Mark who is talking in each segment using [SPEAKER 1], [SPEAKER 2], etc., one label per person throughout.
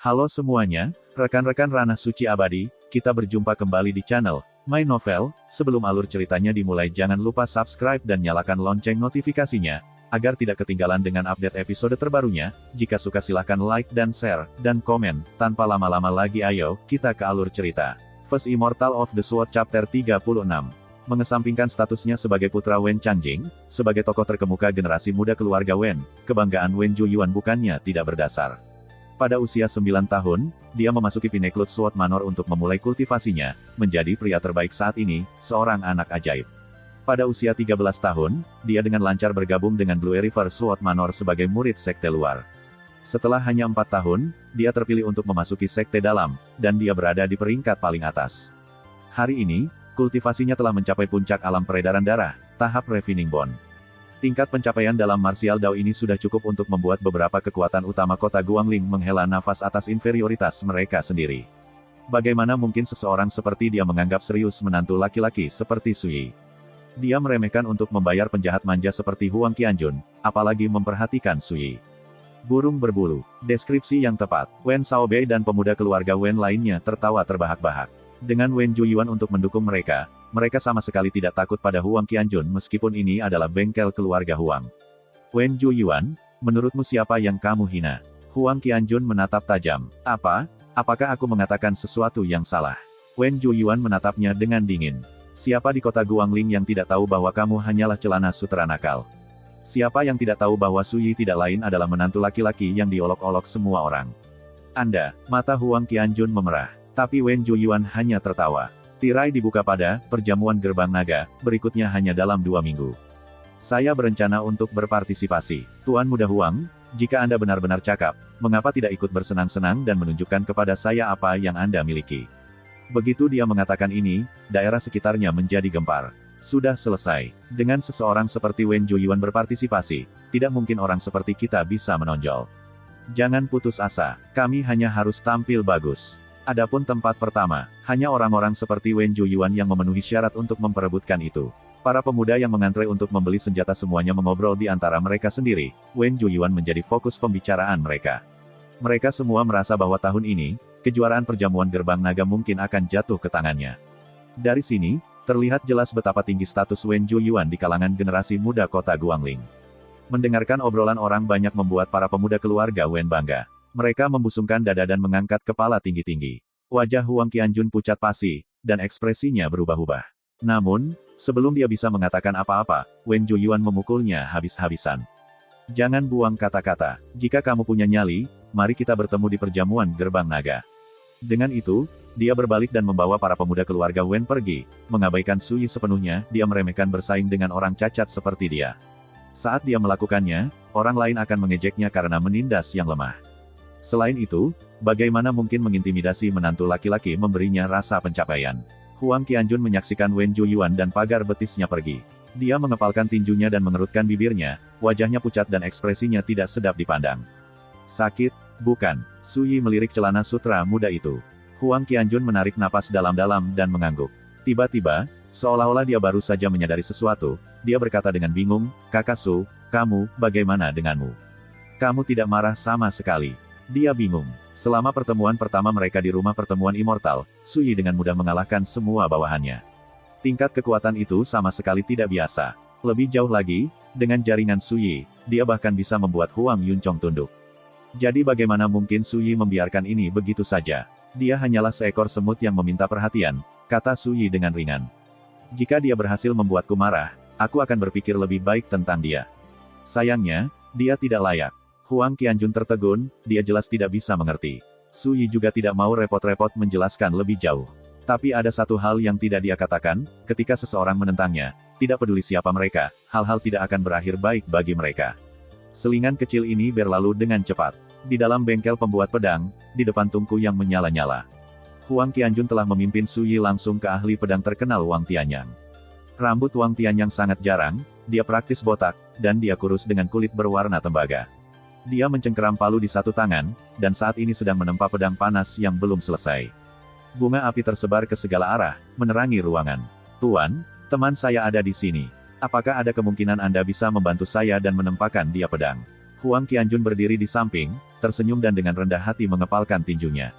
[SPEAKER 1] Halo semuanya, rekan-rekan Ranah Suci Abadi, kita berjumpa kembali di channel My Novel. Sebelum alur ceritanya dimulai, jangan lupa subscribe dan nyalakan lonceng notifikasinya, agar tidak ketinggalan dengan update episode terbarunya. Jika suka silahkan like dan share, dan komen. Tanpa lama-lama lagi ayo, kita ke alur cerita. First Immortal of the Sword Chapter 36. Mengesampingkan statusnya sebagai putra Wen Changjing, sebagai tokoh terkemuka generasi muda keluarga Wen, kebanggaan Wen Zhuyuan bukannya tidak berdasar. Pada usia 9 tahun, dia memasuki Pinnacle Sword Manor untuk memulai kultivasinya, menjadi pria terbaik saat ini, seorang anak ajaib. Pada usia 13 tahun, dia dengan lancar bergabung dengan Blue River Sword Manor sebagai murid sekte luar. Setelah hanya 4 tahun, dia terpilih untuk memasuki sekte dalam, dan dia berada di peringkat paling atas. Hari ini, kultivasinya telah mencapai puncak alam peredaran darah, tahap Refining Bond. Tingkat pencapaian dalam martial Dao ini sudah cukup untuk membuat beberapa kekuatan utama kota Guangling menghela nafas atas inferioritas mereka sendiri. Bagaimana mungkin seseorang seperti dia menganggap serius menantu laki-laki seperti Sui? Dia meremehkan untuk membayar penjahat manja seperti Huang Qianjun, apalagi memperhatikan Sui. Burung berbulu. Deskripsi yang tepat. Wen Xiaobei dan pemuda keluarga Wen lainnya tertawa terbahak-bahak. Dengan Wen Zhuyuan untuk mendukung mereka, mereka sama sekali tidak takut pada Huang Qianjun meskipun ini adalah bengkel keluarga Huang. Wen Zhuyuan, menurutmu siapa yang kamu hina? Huang Qianjun menatap tajam. Apakah aku mengatakan sesuatu yang salah? Wen Zhuyuan menatapnya dengan dingin. Siapa di kota Guangling yang tidak tahu bahwa kamu hanyalah celana sutera nakal? Siapa yang tidak tahu bahwa Sui tidak lain adalah menantu laki-laki yang diolok-olok semua orang? Anda, mata Huang Qianjun memerah. Tapi Wen Zhuyuan hanya tertawa. Tirai dibuka pada perjamuan gerbang naga, berikutnya hanya dalam 2 minggu. Saya berencana untuk berpartisipasi. Tuan Muda Huang, jika Anda benar-benar cakap, mengapa tidak ikut bersenang-senang dan menunjukkan kepada saya apa yang Anda miliki? Begitu dia mengatakan ini, daerah sekitarnya menjadi gempar. Sudah selesai. Dengan seseorang seperti Wen Zhuyuan berpartisipasi, tidak mungkin orang seperti kita bisa menonjol. Jangan putus asa, kami hanya harus tampil bagus. Adapun tempat pertama, hanya orang-orang seperti Wen Zhuyuan yang memenuhi syarat untuk memperebutkan itu. Para pemuda yang mengantre untuk membeli senjata semuanya mengobrol di antara mereka sendiri. Wen Zhuyuan menjadi fokus pembicaraan mereka. Mereka semua merasa bahwa tahun ini, kejuaraan perjamuan gerbang naga mungkin akan jatuh ke tangannya. Dari sini, terlihat jelas betapa tinggi status Wen Zhuyuan di kalangan generasi muda kota Guangling. Mendengarkan obrolan orang banyak membuat para pemuda keluarga Wen bangga. Mereka membusungkan dada dan mengangkat kepala tinggi-tinggi. Wajah Huang Qianjun pucat pasi, dan ekspresinya berubah-ubah. Namun, sebelum dia bisa mengatakan apa-apa, Wen Zhuyuan memukulnya habis-habisan. Jangan buang kata-kata. Jika kamu punya nyali, mari kita bertemu di perjamuan gerbang naga. Dengan itu, dia berbalik dan membawa para pemuda keluarga Wen pergi, mengabaikan Sui sepenuhnya. Dia meremehkan bersaing dengan orang cacat seperti dia. Saat dia melakukannya, orang lain akan mengejeknya karena menindas yang lemah. Selain itu, bagaimana mungkin mengintimidasi menantu laki-laki memberinya rasa pencapaian? Huang Qianjun menyaksikan Wen Zhuyuan dan pagar betisnya pergi. Dia mengepalkan tinjunya dan mengerutkan bibirnya, wajahnya pucat dan ekspresinya tidak sedap dipandang. Sakit, bukan? Sui melirik celana sutra muda itu. Huang Qianjun menarik napas dalam-dalam dan mengangguk. Tiba-tiba, seolah-olah dia baru saja menyadari sesuatu, dia berkata dengan bingung, Kakak Su, kamu, bagaimana denganmu? Kamu tidak marah sama sekali. Dia bingung. Selama pertemuan pertama mereka di rumah pertemuan Immortal, Sui dengan mudah mengalahkan semua bawahannya. Tingkat kekuatan itu sama sekali tidak biasa. Lebih jauh lagi, dengan jaringan Sui, dia bahkan bisa membuat Huang Yuncong tunduk. Jadi bagaimana mungkin Sui membiarkan ini begitu saja? Dia hanyalah seekor semut yang meminta perhatian, kata Sui dengan ringan. Jika dia berhasil membuatku marah, aku akan berpikir lebih baik tentang dia. Sayangnya, dia tidak layak. Huang Qianjun tertegun, dia jelas tidak bisa mengerti. Sui juga tidak mau repot-repot menjelaskan lebih jauh. Tapi ada satu hal yang tidak dia katakan, ketika seseorang menentangnya, tidak peduli siapa mereka, hal-hal tidak akan berakhir baik bagi mereka. Selingan kecil ini berlalu dengan cepat. Di dalam bengkel pembuat pedang, di depan tungku yang menyala-nyala. Huang Qianjun telah memimpin Sui langsung ke ahli pedang terkenal Wang Tianyang. Rambut Wang Tianyang sangat jarang, dia praktis botak, dan dia kurus dengan kulit berwarna tembaga. Dia mencengkeram palu di satu tangan, dan saat ini sedang menempa pedang panas yang belum selesai. Bunga api tersebar ke segala arah, menerangi ruangan. Tuan, teman saya ada di sini. Apakah ada kemungkinan Anda bisa membantu saya dan menempahkan dia pedang? Huang Qianjun berdiri di samping, tersenyum dan dengan rendah hati mengepalkan tinjunya.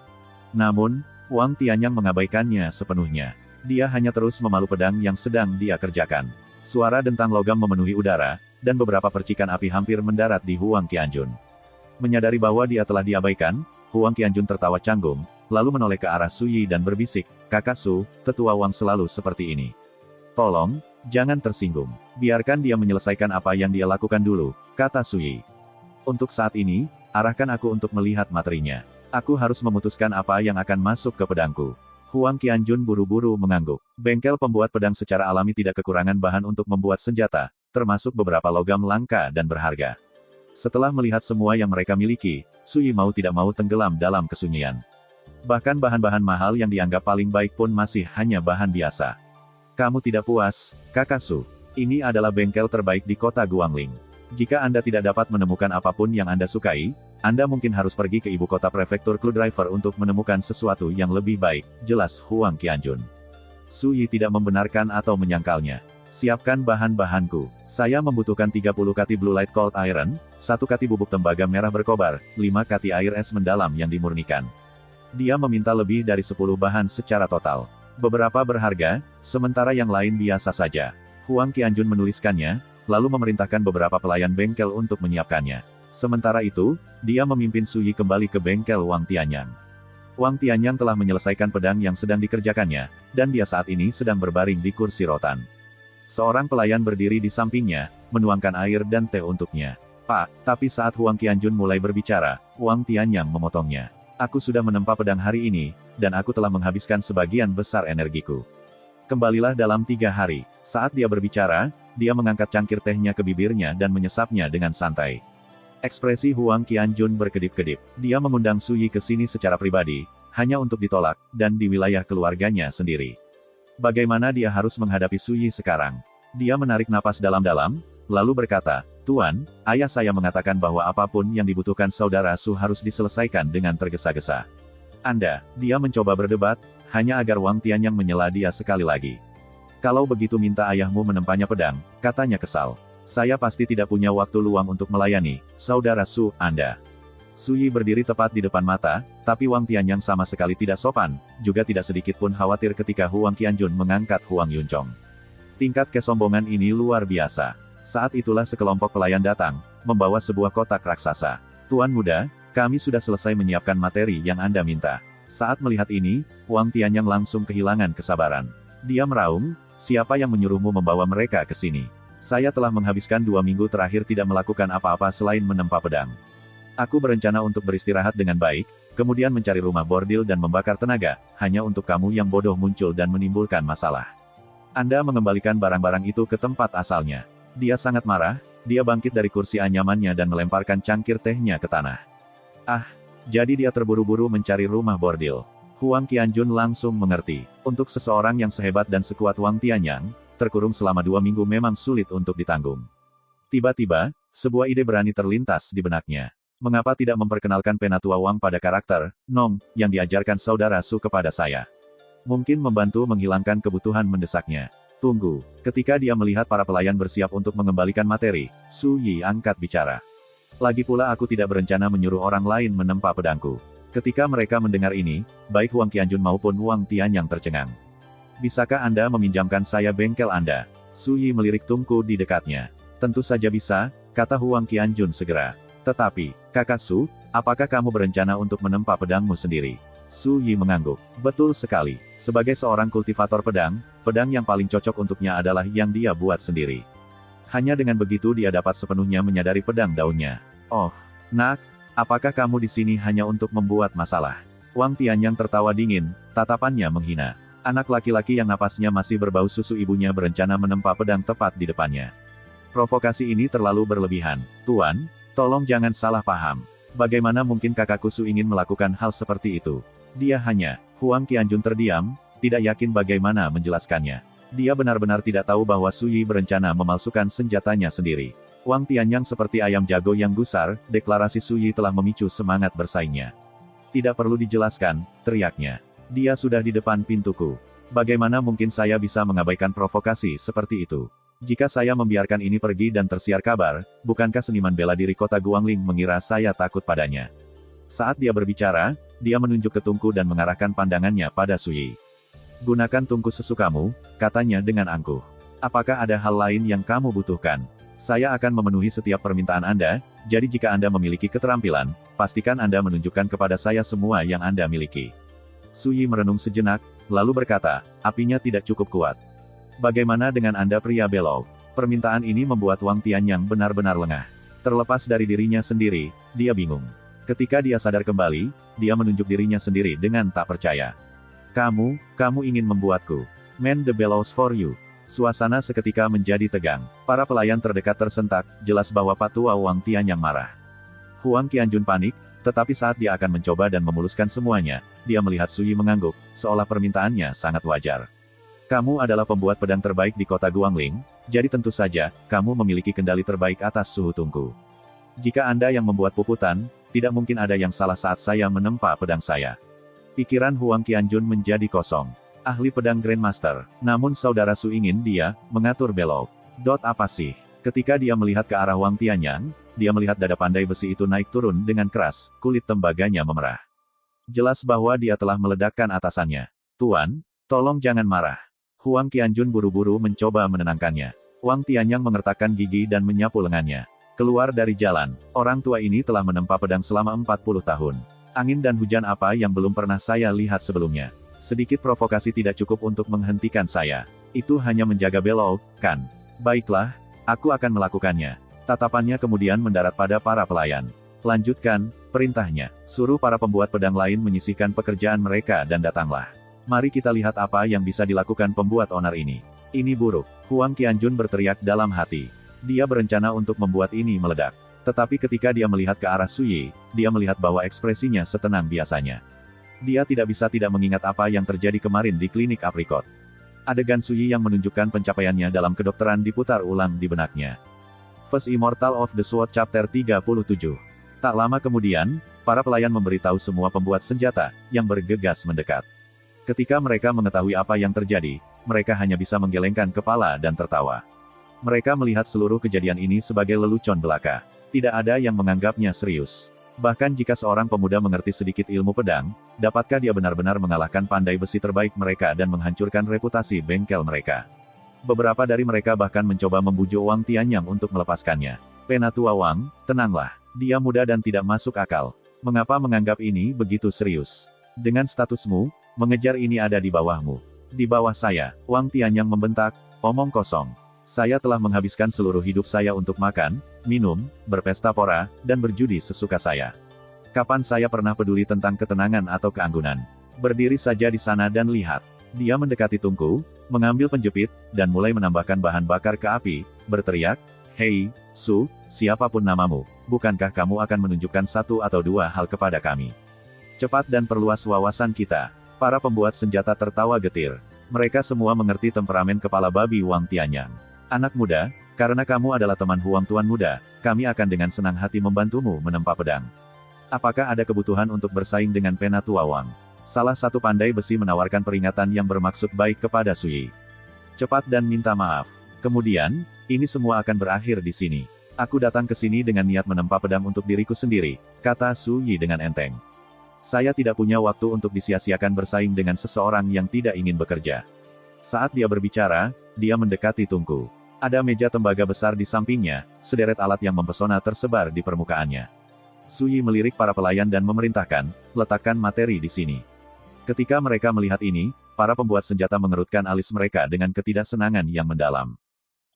[SPEAKER 1] Namun, Wang Tianyang mengabaikannya sepenuhnya. Dia hanya terus memalu pedang yang sedang dia kerjakan. Suara dentang logam memenuhi udara, dan beberapa percikan api hampir mendarat di Huang Qianjun. Menyadari bahwa dia telah diabaikan, Huang Qianjun tertawa canggung, lalu menoleh ke arah Su Yi dan berbisik, "Kakak Su, tetua Wang selalu seperti ini. Tolong, jangan tersinggung. Biarkan dia menyelesaikan apa yang dia lakukan dulu," kata Su Yi. "Untuk saat ini, arahkan aku untuk melihat materinya. Aku harus memutuskan apa yang akan masuk ke pedangku." Huang Qianjun buru-buru mengangguk. Bengkel pembuat pedang secara alami tidak kekurangan bahan untuk membuat senjata, termasuk beberapa logam langka dan berharga. Setelah melihat semua yang mereka miliki, Su Yi mau tidak mau tenggelam dalam kesunyian. Bahkan bahan-bahan mahal yang dianggap paling baik pun masih hanya bahan biasa. "Kamu tidak puas, Kakak Su? Ini adalah bengkel terbaik di kota Guangling. Jika Anda tidak dapat menemukan apapun yang Anda sukai, Anda mungkin harus pergi ke ibu kota prefektur Cluedriver untuk menemukan sesuatu yang lebih baik," jelas Huang Qianjun. Su Yi tidak membenarkan atau menyangkalnya. "Siapkan bahan-bahanku. Saya membutuhkan 30 kati Blue Light Cold Iron, 1 kati bubuk tembaga merah berkobar, 5 kati air es mendalam yang dimurnikan." Dia meminta lebih dari 10 bahan secara total. Beberapa berharga, sementara yang lain biasa saja. Huang Qianjun menuliskannya, lalu memerintahkan beberapa pelayan bengkel untuk menyiapkannya. Sementara itu, dia memimpin Su Yi kembali ke bengkel Wang Tianyang. Wang Tianyang telah menyelesaikan pedang yang sedang dikerjakannya, dan dia saat ini sedang berbaring di kursi rotan. Seorang pelayan berdiri di sampingnya, menuangkan air dan teh untuknya. "Pak," tapi saat Huang Qianjun mulai berbicara, Wang Tianyang memotongnya. "Aku sudah menempa pedang hari ini, dan aku telah menghabiskan sebagian besar energiku. Kembalilah dalam 3 hari." Saat dia berbicara, dia mengangkat cangkir tehnya ke bibirnya dan menyesapnya dengan santai. Ekspresi Huang Qianjun berkedip-kedip. Dia mengundang Su Yi ke sini secara pribadi, hanya untuk ditolak, dan di wilayah keluarganya sendiri. Bagaimana dia harus menghadapi Su Yi sekarang? Dia menarik napas dalam-dalam, lalu berkata, "Tuan, ayah saya mengatakan bahwa apapun yang dibutuhkan saudara Su harus diselesaikan dengan tergesa-gesa. Anda," dia mencoba berdebat, hanya agar Wang Tianyang menyela dia sekali lagi. "Kalau begitu minta ayahmu menempanya pedang," katanya kesal. "Saya pasti tidak punya waktu luang untuk melayani, saudara Su, Anda." Su Yi berdiri tepat di depan mata, tapi Wang Tianyang sama sekali tidak sopan, juga tidak sedikit pun khawatir ketika Huang Qianjun mengangkat Huang Yuncong. Tingkat kesombongan ini luar biasa. Saat itulah sekelompok pelayan datang, membawa sebuah kotak raksasa. "Tuan muda, kami sudah selesai menyiapkan materi yang Anda minta." Saat melihat ini, Wang Tianyang langsung kehilangan kesabaran. Dia meraung, "Siapa yang menyuruhmu membawa mereka ke sini? Saya telah menghabiskan 2 minggu terakhir tidak melakukan apa-apa selain menempa pedang. Aku berencana untuk beristirahat dengan baik, kemudian mencari rumah bordil dan membakar tenaga, hanya untuk kamu yang bodoh muncul dan menimbulkan masalah. Anda mengembalikan barang-barang itu ke tempat asalnya." Dia sangat marah, dia bangkit dari kursi anyamannya dan melemparkan cangkir tehnya ke tanah. "Ah, jadi dia terburu-buru mencari rumah bordil." Huang Qianjun langsung mengerti. Untuk seseorang yang sehebat dan sekuat Wang Tianyang, terkurung selama 2 minggu memang sulit untuk ditanggung. Tiba-tiba, sebuah ide berani terlintas di benaknya. "Mengapa tidak memperkenalkan penatua Wang pada karakter, Nong, yang diajarkan saudara Su kepada saya? Mungkin membantu menghilangkan kebutuhan mendesaknya." "Tunggu." Ketika dia melihat para pelayan bersiap untuk mengembalikan materi, Su Yi angkat bicara. "Lagi pula aku tidak berencana menyuruh orang lain menempa pedangku." Ketika mereka mendengar ini, baik Huang Qianjun maupun Wang Tianyang tercengang. "Bisakah Anda meminjamkan saya bengkel Anda?" Su Yi melirik tungku di dekatnya. "Tentu saja bisa," kata Huang Qianjun segera. "Tetapi, Kakak Su, apakah kamu berencana untuk menempa pedangmu sendiri?" Su Yi mengangguk. "Betul sekali. Sebagai seorang kultivator pedang, pedang yang paling cocok untuknya adalah yang dia buat sendiri. Hanya dengan begitu dia dapat sepenuhnya menyadari pedang daunnya." "Oh, nak, apakah kamu di sini hanya untuk membuat masalah?" Wang Tianyang tertawa dingin, tatapannya menghina. Anak laki-laki yang napasnya masih berbau susu ibunya berencana menempa pedang tepat di depannya. Provokasi ini terlalu berlebihan. "Tuan, tolong jangan salah paham. Bagaimana mungkin kakakku Su ingin melakukan hal seperti itu? Dia hanya..." Huang Qianjun terdiam, tidak yakin bagaimana menjelaskannya. Dia benar-benar tidak tahu bahwa Su Yi berencana memalsukan senjatanya sendiri. Wang Tianyang seperti ayam jago yang gusar, deklarasi Su Yi telah memicu semangat bersaingnya. "Tidak perlu dijelaskan," teriaknya. "Dia sudah di depan pintuku. Bagaimana mungkin saya bisa mengabaikan provokasi seperti itu? Jika saya membiarkan ini pergi dan tersiar kabar, bukankah seniman bela diri kota Guangling mengira saya takut padanya? Saat dia berbicara, dia menunjuk ke Tungku dan mengarahkan pandangannya pada Suyi. Gunakan Tungku sesukamu, katanya dengan angkuh. Apakah ada hal lain yang kamu butuhkan? Saya akan memenuhi setiap permintaan Anda, jadi jika Anda memiliki keterampilan, pastikan Anda menunjukkan kepada saya semua yang Anda miliki. Suyi merenung sejenak, lalu berkata, apinya tidak cukup kuat. Bagaimana dengan Anda pria belok? Permintaan ini membuat Wang Tianyang benar-benar lengah. Terlepas dari dirinya sendiri, dia bingung. Ketika dia sadar kembali, dia menunjuk dirinya sendiri dengan tak percaya. Kamu ingin membuatku mend the bellows for you. Suasana seketika menjadi tegang. Para pelayan terdekat tersentak, jelas bahwa Patua Wang Tianyang marah. Huang Qianjun panik, tetapi saat dia akan mencoba dan memuluskan semuanya, dia melihat Suyi mengangguk, seolah permintaannya sangat wajar. Kamu adalah pembuat pedang terbaik di kota Guangling, jadi tentu saja, kamu memiliki kendali terbaik atas suhu Tungku. Jika Anda yang membuat puputan, tidak mungkin ada yang salah saat saya menempa pedang saya. Pikiran Huang Qianjun menjadi kosong. Ahli pedang Grandmaster, namun saudara Su ingin dia mengatur belok. Apa sih? Ketika dia melihat ke arah Wang Tianyang, dia melihat dada pandai besi itu naik turun dengan keras, kulit tembaganya memerah. Jelas bahwa dia telah meledakkan atasannya. Tuan, tolong jangan marah. Huang Qianjun buru-buru mencoba menenangkannya. Wang Tianyang mengertakkan gigi dan menyapu lengannya. Keluar dari jalan, orang tua ini telah menempa pedang selama 40 tahun. Angin dan hujan apa yang belum pernah saya lihat sebelumnya. Sedikit provokasi tidak cukup untuk menghentikan saya. Itu hanya menjaga belok, kan? Baiklah, aku akan melakukannya. Tatapannya kemudian mendarat pada para pelayan. Lanjutkan, perintahnya. Suruh para pembuat pedang lain menyisihkan pekerjaan mereka dan datanglah. Mari kita lihat apa yang bisa dilakukan pembuat onar ini. Ini buruk. Huang Qianjun berteriak dalam hati. Dia berencana untuk membuat ini meledak. Tetapi ketika dia melihat ke arah Suyi, dia melihat bahwa ekspresinya setenang biasanya. Dia tidak bisa tidak mengingat apa yang terjadi kemarin di klinik aprikot. Adegan Suyi yang menunjukkan pencapaiannya dalam kedokteran diputar ulang di benaknya. First Immortal of the Sword Chapter 37. Tak lama kemudian, para pelayan memberitahu semua pembuat senjata, yang bergegas mendekat. Ketika mereka mengetahui apa yang terjadi, mereka hanya bisa menggelengkan kepala dan tertawa. Mereka melihat seluruh kejadian ini sebagai lelucon belaka. Tidak ada yang menganggapnya serius. Bahkan jika seorang pemuda mengerti sedikit ilmu pedang, dapatkah dia benar-benar mengalahkan pandai besi terbaik mereka dan menghancurkan reputasi bengkel mereka? Beberapa dari mereka bahkan mencoba membujuk Wang Tianyang untuk melepaskannya. Penatua Wang, tenanglah. Dia muda dan tidak masuk akal. Mengapa menganggap ini begitu serius? Dengan statusmu, mengejar ini ada di bawahmu. Di bawah saya, Wang Tianyang membentak, omong kosong. Saya telah menghabiskan seluruh hidup saya untuk makan, minum, berpesta pora, dan berjudi sesuka saya. Kapan saya pernah peduli tentang ketenangan atau keanggunan? Berdiri saja di sana dan lihat. Dia mendekati Tungku, mengambil penjepit, dan mulai menambahkan bahan bakar ke api, berteriak, Hei, Su, siapapun namamu, bukankah kamu akan menunjukkan satu atau dua hal kepada kami? Cepat dan perluas wawasan kita. Para pembuat senjata tertawa getir. Mereka semua mengerti temperamen kepala babi Wang Tianyang. Anak muda, karena kamu adalah teman Huang Tuan muda, kami akan dengan senang hati membantumu menempa pedang. Apakah ada kebutuhan untuk bersaing dengan Penatua Wang? Salah satu pandai besi menawarkan peringatan yang bermaksud baik kepada Suyi. Cepat dan minta maaf. Kemudian, ini semua akan berakhir di sini. Aku datang ke sini dengan niat menempa pedang untuk diriku sendiri, kata Suyi dengan enteng. Saya tidak punya waktu untuk disia-siakan bersaing dengan seseorang yang tidak ingin bekerja. Saat dia berbicara, dia mendekati Tungku. Ada meja tembaga besar di sampingnya, sederet alat yang mempesona tersebar di permukaannya. Suyi melirik para pelayan dan memerintahkan, letakkan materi di sini. Ketika mereka melihat ini, para pembuat senjata mengerutkan alis mereka dengan ketidaksenangan yang mendalam.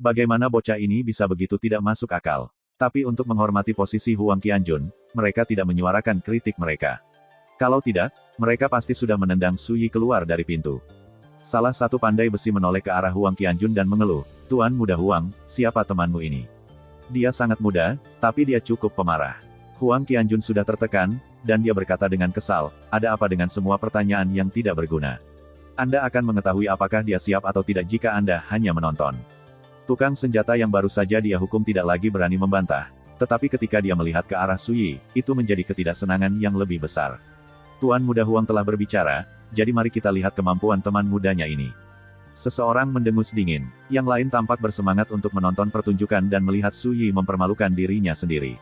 [SPEAKER 1] Bagaimana bocah ini bisa begitu tidak masuk akal? Tapi untuk menghormati posisi Huang Qianjun, mereka tidak menyuarakan kritik mereka. Kalau tidak, mereka pasti sudah menendang Suyi keluar dari pintu. Salah satu pandai besi menoleh ke arah Huang Qianjun dan mengeluh, Tuan muda Huang, siapa temanmu ini? Dia sangat muda, tapi dia cukup pemarah. Huang Qianjun sudah tertekan, dan dia berkata dengan kesal, ada apa dengan semua pertanyaan yang tidak berguna? Anda akan mengetahui apakah dia siap atau tidak jika Anda hanya menonton. Tukang senjata yang baru saja dia hukum tidak lagi berani membantah, tetapi ketika dia melihat ke arah Suyi, itu menjadi ketidaksenangan yang lebih besar. Tuan muda Huang telah berbicara, jadi mari kita lihat kemampuan teman mudanya ini. Seseorang mendengus dingin. Yang lain tampak bersemangat untuk menonton pertunjukan dan melihat Su Yi mempermalukan dirinya sendiri.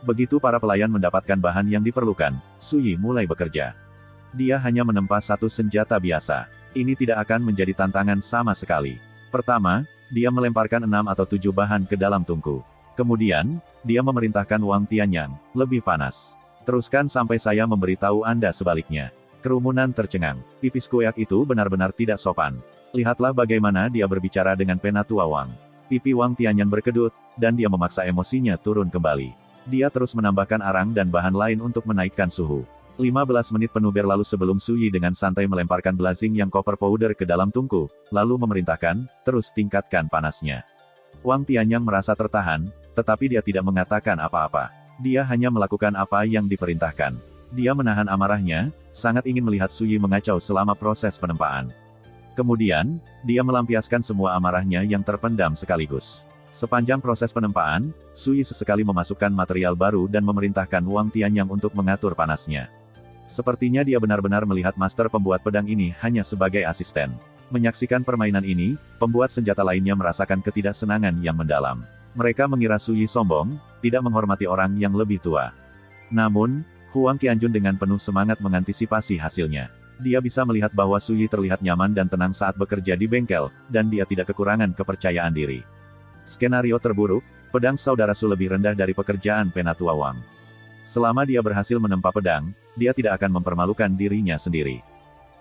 [SPEAKER 1] Begitu para pelayan mendapatkan bahan yang diperlukan, Su Yi mulai bekerja. Dia hanya menempa satu senjata biasa. Ini tidak akan menjadi tantangan sama sekali. Pertama, dia melemparkan 6 atau 7 bahan ke dalam tungku. Kemudian, dia memerintahkan Wang Tianyang, lebih panas. Teruskan sampai saya memberitahu Anda sebaliknya. Kerumunan tercengang. Pipis kuyak itu benar-benar tidak sopan. Lihatlah bagaimana dia berbicara dengan Penatua Wang. Pipi Wang Tianyang berkedut, dan dia memaksa emosinya turun kembali. Dia terus menambahkan arang dan bahan lain untuk menaikkan suhu. 15 menit penuh berlalu sebelum Su Yi dengan santai melemparkan blazing yang copper powder ke dalam tungku, lalu memerintahkan, terus tingkatkan panasnya. Wang Tianyang merasa tertahan, tetapi dia tidak mengatakan apa-apa. Dia hanya melakukan apa yang diperintahkan. Dia menahan amarahnya, sangat ingin melihat Su Yi mengacau selama proses penempaan. Kemudian, dia melampiaskan semua amarahnya yang terpendam sekaligus. Sepanjang proses penempaan, Su Yi sesekali memasukkan material baru dan memerintahkan Wang Tianyang untuk mengatur panasnya. Sepertinya dia benar-benar melihat master pembuat pedang ini hanya sebagai asisten. Menyaksikan permainan ini, pembuat senjata lainnya merasakan ketidaksenangan yang mendalam. Mereka mengira Su Yi sombong, tidak menghormati orang yang lebih tua. Namun, Huang Qianjun dengan penuh semangat mengantisipasi hasilnya. Dia bisa melihat bahwa Su Yi terlihat nyaman dan tenang saat bekerja di bengkel, dan dia tidak kekurangan kepercayaan diri. Skenario terburuk, pedang saudara Su lebih rendah dari pekerjaan Penatua Wang. Selama dia berhasil menempa pedang, dia tidak akan mempermalukan dirinya sendiri.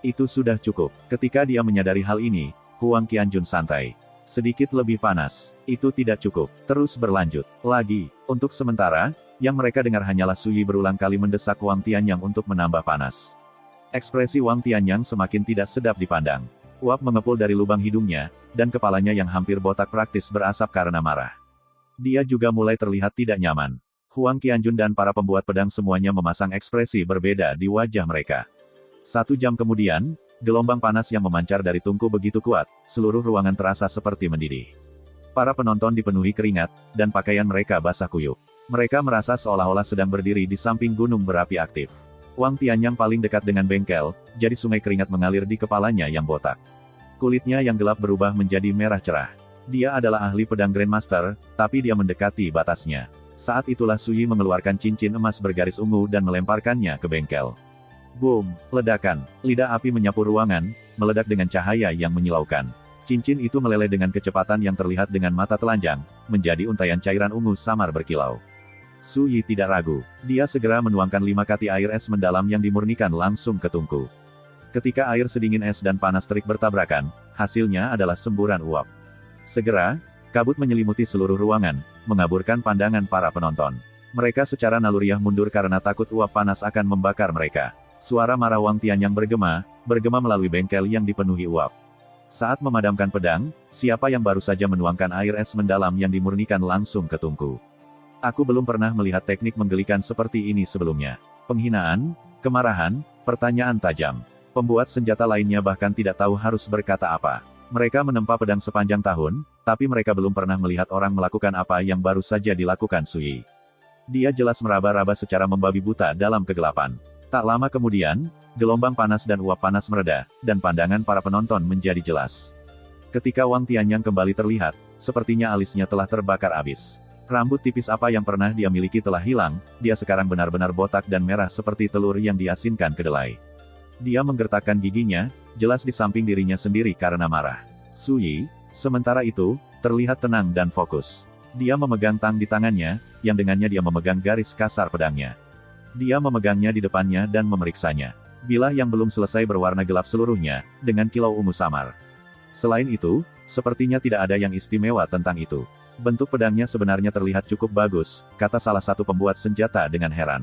[SPEAKER 1] Itu sudah cukup. Ketika dia menyadari hal ini, Huang Qianjun santai. Sedikit lebih panas. Itu tidak cukup. Terus berlanjut. Lagi. Untuk sementara, yang mereka dengar hanyalah Su Yi berulang kali mendesak Wang Tianyang untuk menambah panas. Ekspresi Wang Tianyang semakin tidak sedap dipandang. Uap mengepul dari lubang hidungnya, dan kepalanya yang hampir botak praktis berasap karena marah. Dia juga mulai terlihat tidak nyaman. Huang Qianjun dan para pembuat pedang semuanya memasang ekspresi berbeda di wajah mereka. 1 jam kemudian, gelombang panas yang memancar dari tungku begitu kuat, seluruh ruangan terasa seperti mendidih. Para penonton dipenuhi keringat, dan pakaian mereka basah kuyup. Mereka merasa seolah-olah sedang berdiri di samping gunung berapi aktif. Wang Tianyang paling dekat dengan bengkel, jadi sungai keringat mengalir di kepalanya yang botak. Kulitnya yang gelap berubah menjadi merah cerah. Dia adalah ahli pedang Grandmaster, tapi dia mendekati batasnya. Saat itulah Su Yi mengeluarkan cincin emas bergaris ungu dan melemparkannya ke bengkel. Boom! Ledakan. Lidah api menyapu ruangan, meledak dengan cahaya yang menyilaukan. Cincin itu meleleh dengan kecepatan yang terlihat dengan mata telanjang, menjadi untaian cairan ungu samar berkilau. Su Yi tidak ragu. Dia segera menuangkan 5 kati air es mendalam yang dimurnikan langsung ke tungku. Ketika air sedingin es dan panas terik bertabrakan, hasilnya adalah semburan uap. Segera, kabut menyelimuti seluruh ruangan, mengaburkan pandangan para penonton. Mereka secara naluriah mundur karena takut uap panas akan membakar mereka. Suara marah Wang Tianyang bergema melalui bengkel yang dipenuhi uap. Saat memadamkan pedang, siapa yang baru saja menuangkan air es mendalam yang dimurnikan langsung ke tungku. Aku belum pernah melihat teknik menggelikan seperti ini sebelumnya. Penghinaan, kemarahan, pertanyaan tajam. Pembuat senjata lainnya bahkan tidak tahu harus berkata apa. Mereka menempa pedang sepanjang tahun, tapi mereka belum pernah melihat orang melakukan apa yang baru saja dilakukan Su Yi. Dia jelas meraba-raba secara membabi buta dalam kegelapan. Tak lama kemudian, gelombang panas dan uap panas mereda, dan pandangan para penonton menjadi jelas. Ketika Wang Tianyang kembali terlihat, sepertinya alisnya telah terbakar habis. Rambut tipis apa yang pernah dia miliki telah hilang, dia sekarang benar-benar botak dan merah seperti telur yang diasinkan kedelai. Dia menggertakkan giginya, jelas di samping dirinya sendiri karena marah. Su Yi, sementara itu, terlihat tenang dan fokus. Dia memegang tang di tangannya, yang dengannya dia memegang garis kasar pedangnya. Dia memegangnya di depannya dan memeriksanya. Bilah yang belum selesai berwarna gelap seluruhnya, dengan kilau ungu samar. Selain itu, sepertinya tidak ada yang istimewa tentang itu. Bentuk pedangnya sebenarnya terlihat cukup bagus, kata salah satu pembuat senjata dengan heran.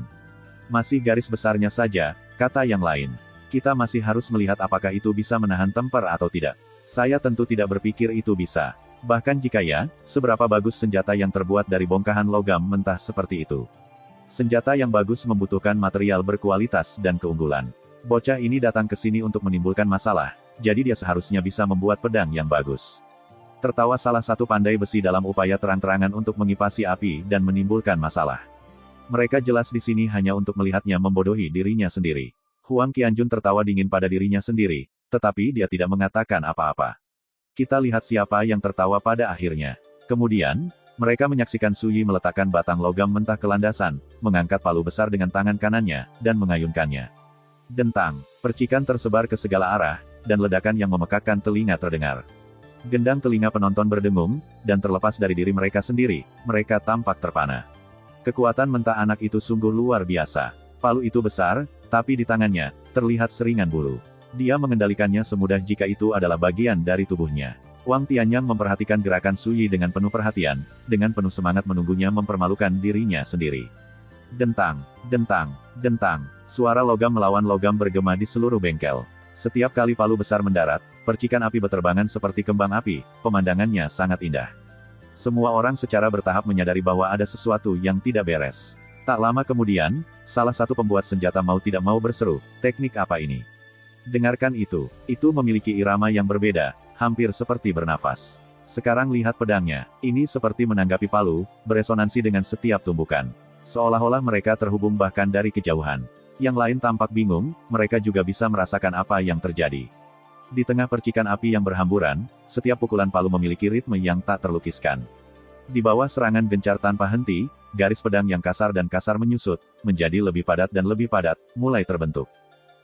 [SPEAKER 1] Masih garis besarnya saja, kata yang lain. Kita masih harus melihat apakah itu bisa menahan temper atau tidak. Saya tentu tidak berpikir itu bisa. Bahkan jika ya, seberapa bagus senjata yang terbuat dari bongkahan logam mentah seperti itu. Senjata yang bagus membutuhkan material berkualitas dan keunggulan. Bocah ini datang ke sini untuk menimbulkan masalah, jadi dia seharusnya bisa membuat pedang yang bagus. Tertawa salah satu pandai besi dalam upaya terang-terangan untuk mengipasi api dan menimbulkan masalah. Mereka jelas di sini hanya untuk melihatnya membodohi dirinya sendiri. Huang Qianjun tertawa dingin pada dirinya sendiri, tetapi dia tidak mengatakan apa-apa. Kita lihat siapa yang tertawa pada akhirnya. Kemudian, mereka menyaksikan Su Yi meletakkan batang logam mentah ke landasan, mengangkat palu besar dengan tangan kanannya, dan mengayunkannya. Dentang, percikan tersebar ke segala arah, dan ledakan yang memekakkan telinga terdengar. Gendang telinga penonton berdengung, dan terlepas dari diri mereka sendiri, mereka tampak terpana. Kekuatan mentah anak itu sungguh luar biasa. Palu itu besar, tapi di tangannya, terlihat seringan bulu. Dia mengendalikannya semudah jika itu adalah bagian dari tubuhnya. Wang Tianyang memperhatikan gerakan Su Yi dengan penuh perhatian, dengan penuh semangat menunggunya mempermalukan dirinya sendiri. Dentang, dentang, dentang, suara logam melawan logam bergema di seluruh bengkel. Setiap kali palu besar mendarat, percikan api berterbangan seperti kembang api, pemandangannya sangat indah. Semua orang secara bertahap menyadari bahwa ada sesuatu yang tidak beres. Tak lama kemudian, salah satu pembuat senjata mau tidak mau berseru, "Teknik apa ini?" Dengarkan itu memiliki irama yang berbeda, hampir seperti bernafas. Sekarang lihat pedangnya, ini seperti menanggapi palu, beresonansi dengan setiap tumbukan. Seolah-olah mereka terhubung bahkan dari kejauhan. Yang lain tampak bingung, mereka juga bisa merasakan apa yang terjadi. Di tengah percikan api yang berhamburan, setiap pukulan palu memiliki ritme yang tak terlukiskan. Di bawah serangan gencar tanpa henti, garis pedang yang kasar dan kasar menyusut, menjadi lebih padat dan lebih padat, mulai terbentuk.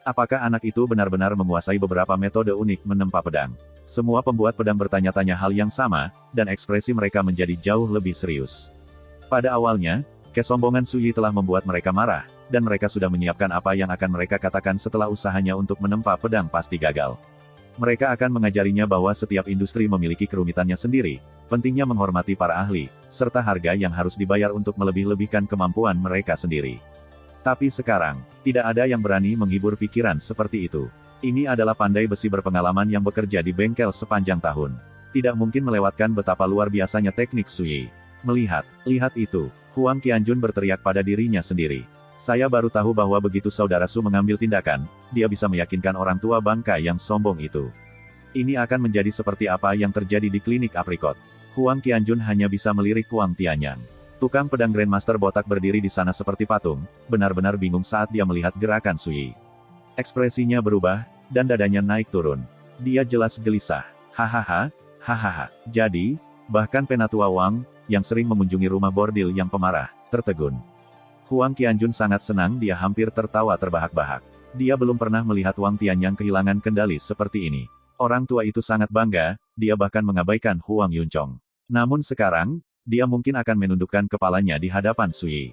[SPEAKER 1] Apakah anak itu benar-benar menguasai beberapa metode unik menempa pedang? Semua pembuat pedang bertanya-tanya hal yang sama, dan ekspresi mereka menjadi jauh lebih serius. Pada awalnya, kesombongan Su Yi telah membuat mereka marah, dan mereka sudah menyiapkan apa yang akan mereka katakan setelah usahanya untuk menempa pedang pasti gagal. Mereka akan mengajarinya bahwa setiap industri memiliki kerumitannya sendiri, pentingnya menghormati para ahli, serta harga yang harus dibayar untuk melebih-lebihkan kemampuan mereka sendiri. Tapi sekarang, tidak ada yang berani menghibur pikiran seperti itu. Ini adalah pandai besi berpengalaman yang bekerja di bengkel sepanjang tahun. Tidak mungkin melewatkan betapa luar biasanya teknik Su Yi. Lihat itu, Huang Qianjun berteriak pada dirinya sendiri. Saya baru tahu bahwa begitu saudara Su mengambil tindakan, dia bisa meyakinkan orang tua bangka yang sombong itu. Ini akan menjadi seperti apa yang terjadi di klinik aprikot. Huang Qianjun hanya bisa melirik Wang Tianyang. Tukang pedang Grandmaster botak berdiri di sana seperti patung, benar-benar bingung saat dia melihat gerakan Su Yi. Ekspresinya berubah, dan dadanya naik turun. Dia jelas gelisah. Hahaha, hahaha. Jadi, bahkan penatua Wang, yang sering mengunjungi rumah bordil yang pemarah, tertegun. Huang Qianjun sangat senang, dia hampir tertawa terbahak-bahak. Dia belum pernah melihat Wang Tianyang kehilangan kendali seperti ini. Orang tua itu sangat bangga, dia bahkan mengabaikan Huang Yuncong. Namun sekarang, dia mungkin akan menundukkan kepalanya di hadapan Su Yi.